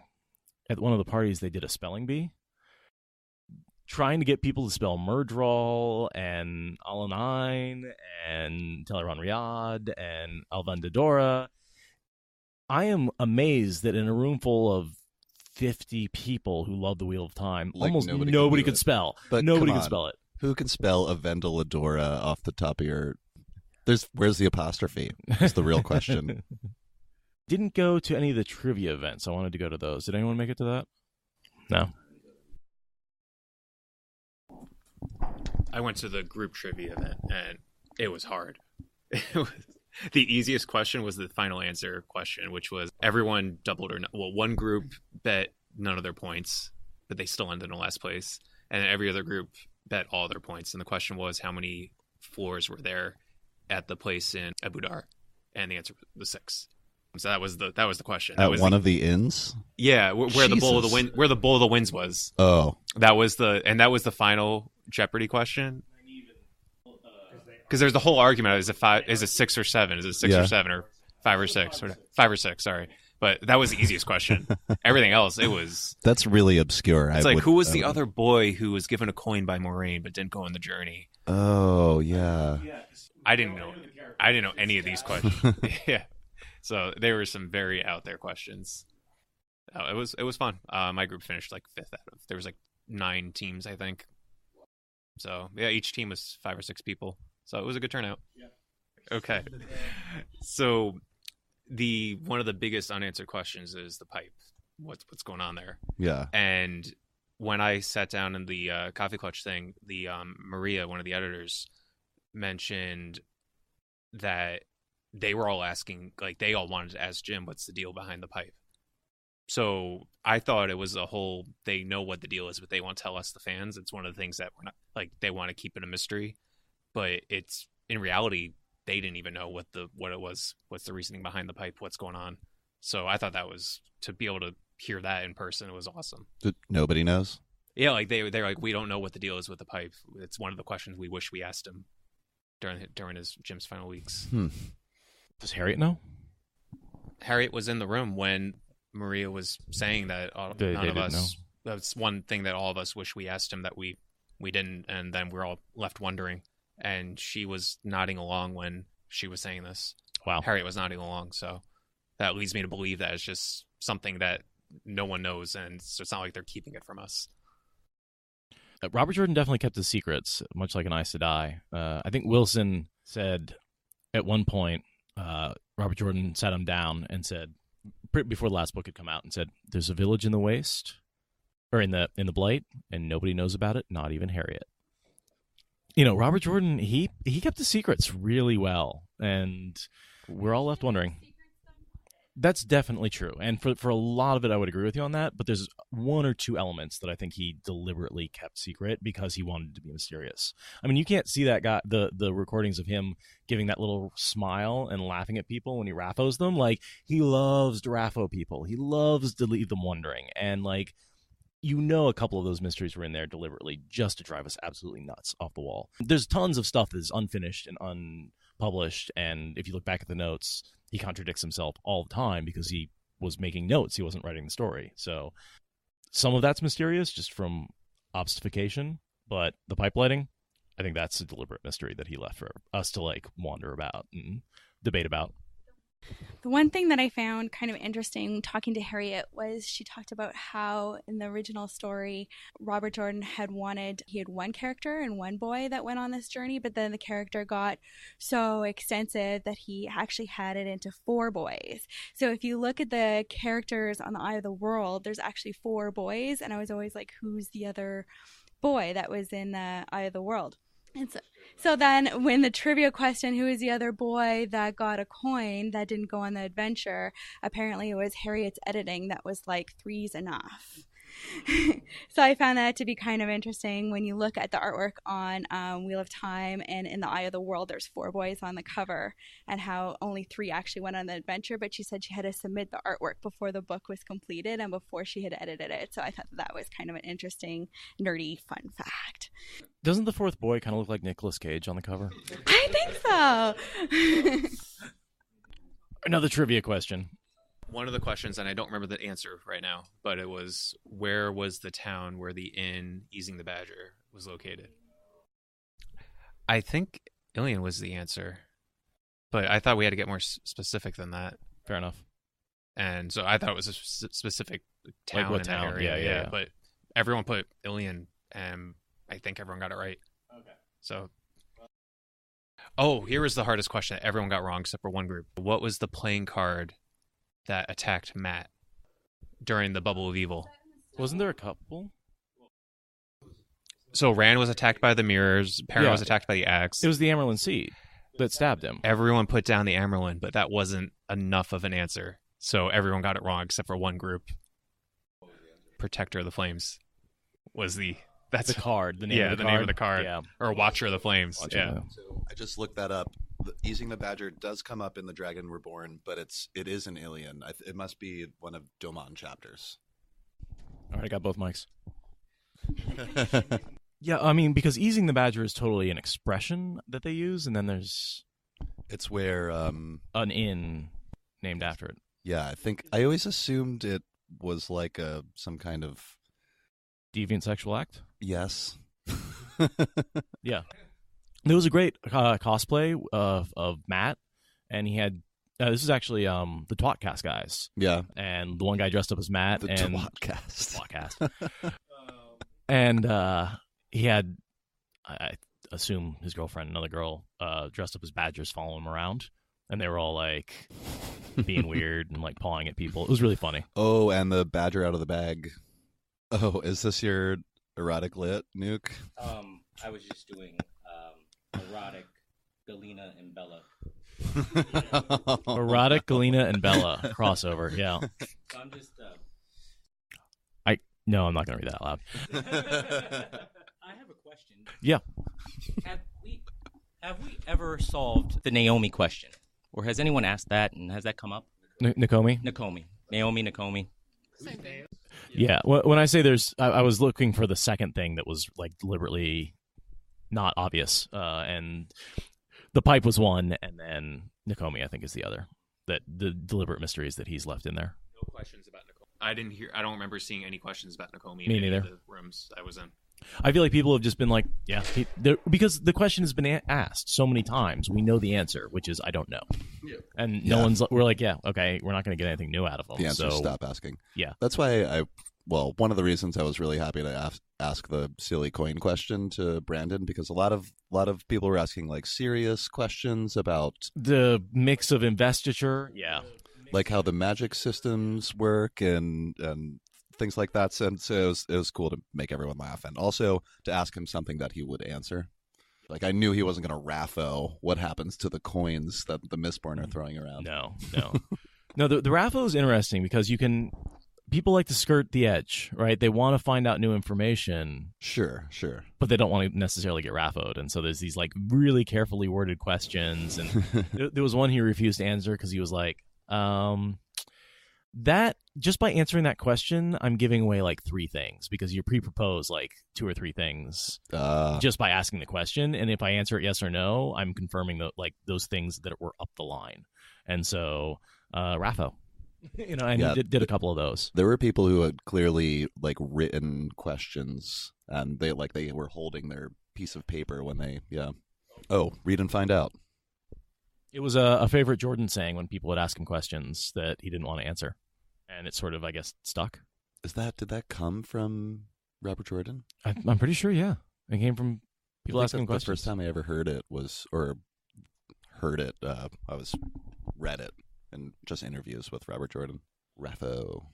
one of the parties, they did a spelling bee, trying to get people to spell Murdral and Alanine and Teleron Riyadh and Alvandadora. I am amazed that in a room full of 50 people who love the Wheel of Time, Like almost nobody nobody can do could it. spell. But Nobody come could on. spell it. Who can spell Avendaladora off the top of your... Where's the apostrophe? That's the real question. Didn't go to any of the trivia events. I wanted to go to those. Did anyone make it to that? No. I went to the group trivia event, and it was hard. The easiest question was the final answer question, which was everyone doubled one group bet none of their points, but they still ended in last place. And every other group bet all their points. And the question was how many floors were there at the place in Abu Dhar? And the answer was 6. So that was the question. That At was one of the inns? Yeah, where the bowl of the wind, where the bowl of the winds was. Oh. That was the final Jeopardy question. because there's the whole argument: is it 6 or 7? Is it six Yeah. or 7 or 5 or 6 or 5 or 6? Sorry, but that was the easiest question. Everything else, it was. That's really obscure. It's who was the other boy who was given a coin by Moraine but didn't go on the journey? Oh yeah. I didn't know any of these questions. Yeah, so there were some very out there questions. It was fun. My group finished like 5th out of. There was like 9 teams, I think. So yeah, each team was 5 or 6 people. So it was a good turnout. Yeah. Okay. So one of the biggest unanswered questions is the pipe. What's going on there? Yeah. And when I sat down in the coffee clutch thing, the Maria, one of the editors, mentioned that they were all asking, like they all wanted to ask Jim, what's the deal behind the pipe? So I thought it was a whole, they know what the deal is, but they won't tell us, the fans. It's one of the things that we're not, like, they want to keep it a mystery, but it's, in reality, they didn't even know what it was, what's the reasoning behind the pipe, what's going on. So I thought that was, to be able to hear that in person, it was awesome. Nobody knows? Yeah, like they're like, we don't know what the deal is with the pipe. It's one of the questions we wish we asked him during his Jim's final weeks. Does Harriet know? Harriet was in the room when Maria was saying that none of us know. That's one thing that all of us wish we asked him that we didn't, and then we're all left wondering. And she was nodding along when she was saying this. Wow. Harriet was nodding along, so that leads me to believe that it's just something that no one knows, and so it's not like they're keeping it from us. Robert Jordan definitely kept his secrets, much like an Aes Sedai. I think Wilson said at one point, Robert Jordan sat him down and said, before the last book had come out, and said, "There's a village in the waste, or in the Blight, and nobody knows about it, not even Harriet." You know, Robert Jordan, he kept the secrets really well, and we're all left wondering. That's definitely true, and for a lot of it, I would agree with you on that. But there's 1 or 2 elements that I think he deliberately kept secret because he wanted to be mysterious. I mean, you can't see that guy, the recordings of him giving that little smile and laughing at people when he raffos them. Like, he loves to raffo people. He loves to leave them wondering, and like, you know, a couple of those mysteries were in there deliberately just to drive us absolutely nuts off the wall. There's tons of stuff that is unfinished and unpublished, and if you look back at the notes, he contradicts himself all the time because he was making notes. He wasn't writing the story. So some of that's mysterious just from obfuscation, but the pipe lighting, I think that's a deliberate mystery that he left for us to like wander about and debate about. The one thing that I found kind of interesting talking to Harriet was she talked about how in the original story, Robert Jordan he had one character and one boy that went on this journey, but then the character got so extensive that he actually had it into 4 boys. So if you look at the characters on the Eye of the World, there's actually 4 boys, and I was always like, who's the other boy that was in the Eye of the World? And so then when the trivia question, who is the other boy that got a coin that didn't go on the adventure, apparently it was Harriet's editing that was like 3's enough. So I found that to be kind of interesting when you look at the artwork on Wheel of Time, and in the Eye of the World there's 4 boys on the cover, and how only 3 actually went on the adventure, but she said she had to submit the artwork before the book was completed and before she had edited it. So I thought that was kind of an interesting, nerdy, fun fact. Doesn't the 4th boy kind of look like Nicolas Cage on the cover? I think so. Another trivia question. One of the questions, and I don't remember the answer right now, but it was, where was the town where the inn Easing the Badger was located? I think Ilion was the answer, but I thought we had to get more specific than that. Fair enough. And so I thought it was a specific town, like what in town? that area. Yeah. But everyone put Ilion, and I think everyone got it right. Okay. So, here was the hardest question that everyone got wrong except for one group. What was the playing card that attacked Matt during the Bubble of Evil? Wasn't there a couple? So Rand was attacked by the mirrors. Perrin was attacked by the axe. It was the Amerlin Seed that stabbed him. Everyone put down the Amerlin, but that wasn't enough of an answer. So everyone got it wrong except for one group. Protector of the Flames was that's the card. The name of the card. Name of the card. Yeah. Or Watcher of the Flames. So I just looked that up. Easing the Badger does come up in The Dragon Reborn, but it is an Ilion. It must be one of Domon chapters. All right, I got both mics. Yeah, I mean, because easing the badger is totally an expression that they use, and then there's It's where, an inn named after it. yeah, I think I always assumed it was like some kind of Deviant sexual act? yes. Yeah. There was a great cosplay of Matt, and he had this is actually the Twatcast guys. Yeah, And the one guy dressed up as Matt. the and Twatcast. Twatcast. And he had, I assume his girlfriend, another girl, dressed up as badgers following him around. And they were all like being weird and like pawing at people. It was really funny. Oh, and the badger out of the bag. Oh, is this your erotic lit, Nuke? I was just doing erotic Galena and Bella. Erotic Galena and Bella crossover. Yeah. So I'm just. No, I'm not going to read that out loud. I have a question. Yeah. Have we ever solved the Naomi question, or has anyone asked that, and has that come up? Naomi? Naomi. Yeah. When I say there's, I was looking for the second thing that was like deliberately not obvious, and the pipe was one, and then Naomi, I think, is the other. That the deliberate mysteries that he's left in there. No questions about Nicole. I don't remember seeing any questions about Nakomi Me in any neither. of the rooms I was in. I feel like people have just been like, yeah, because the question has been asked so many times. We know the answer, which is I don't know. Yeah. And we're like, yeah, okay, we're not going to get anything new out of them. The answer is so stop asking. Yeah. That's why one of the reasons I was really happy to ask the silly coin question to Brandon, because a lot of people were asking like serious questions about the mix of investiture. Yeah. Like how the magic systems work and things like that. And so it was cool to make everyone laugh, and also to ask him something that he would answer. Like I knew he wasn't going to raffo what happens to the coins that the Mistborn are throwing around. No. No, the raffo is interesting because people like to skirt the edge, right? They want to find out new information. Sure. But they don't want to necessarily get raffoed. And so there's these like really carefully worded questions. And there was one he refused to answer because he was like, that just by answering that question, I'm giving away like 3 things because you pre-propose like 2 or 3 things just by asking the question. And if I answer it yes or no, I'm confirming that like those things that were up the line. And so, Raffo, and he did a couple of those. There were people who had clearly like written questions, and they were holding their piece of paper when they read and find out. It was a favorite Jordan saying when people would ask him questions that he didn't want to answer. And it sort of, I guess, stuck. Did that come from Robert Jordan? I'm pretty sure, yeah. It came from people asking him questions. The first time I ever heard it I was read it in just interviews with Robert Jordan. Raffo.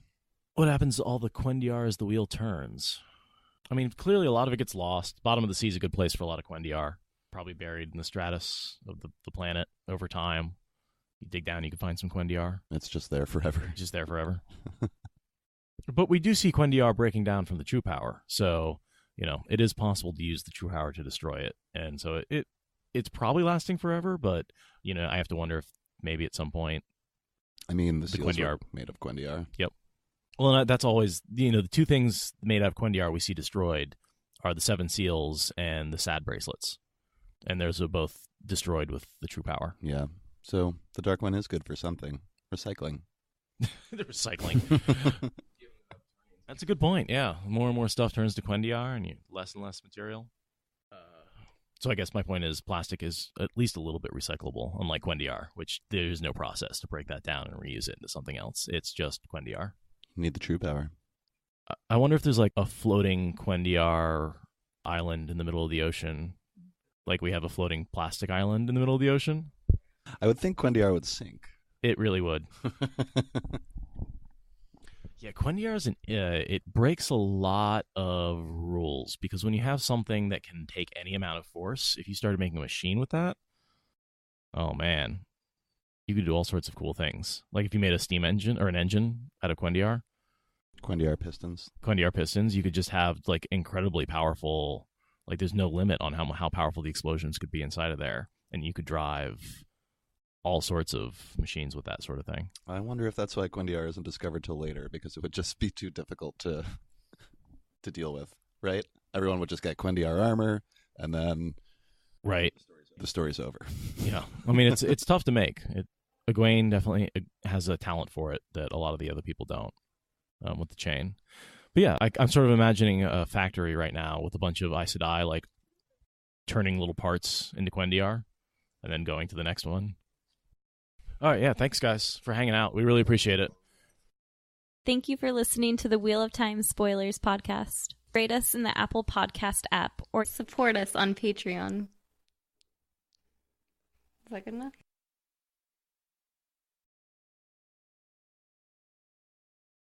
What happens to all the Quendiar as the wheel turns? I mean, clearly a lot of it gets lost. Bottom of the sea is a good place for a lot of Quendiar. Probably buried in the stratus of the planet over time. You dig down, you can find some Quendiar. It's just there forever. Just there forever. But we do see Quendiar breaking down from the true power. So, it is possible to use the true power to destroy it. And so it's probably lasting forever, but, I have to wonder if maybe at some point. I mean, the seals were made of Quendiar. Yep. Well, that's always, the 2 things made out of Quendiar we see destroyed are the 7 seals and the sad bracelets. And those are both destroyed with the true power. Yeah. So the Dark One is good for something. Recycling. The recycling. That's a good point, yeah. More and more stuff turns to Quendiar and less and less material. So I guess my point is plastic is at least a little bit recyclable, unlike Quendiar, which there's no process to break that down and reuse it into something else. It's just Quendiar. You need the true power. I wonder if there's like a floating Quendiar island in the middle of the ocean. Like we have a floating plastic island in the middle of the ocean. I would think Quendiar would sink. It really would. Yeah, Quendiar it breaks a lot of rules because when you have something that can take any amount of force, if you started making a machine with that, oh man, you could do all sorts of cool things. Like if you made a steam engine or an engine out of Quendiar pistons, you could just have like incredibly powerful. Like there's no limit on how powerful the explosions could be inside of there, and you could drive all sorts of machines with that sort of thing. I wonder if that's why Quendiar isn't discovered till later, because it would just be too difficult to deal with. right? Everyone would just get Quendiar armor, and then Right. the story's over. Yeah. I mean, it's tough to make. Egwene definitely has a talent for it that a lot of the other people don't with the chain. But yeah, I'm sort of imagining a factory right now with a bunch of Aes Sedai, like, turning little parts into Quendiar and then going to the next one. All right, yeah, thanks, guys, for hanging out. We really appreciate it. Thank you for listening to the Wheel of Time Spoilers podcast. Rate us in the Apple Podcast app or support us on Patreon. Is that good enough?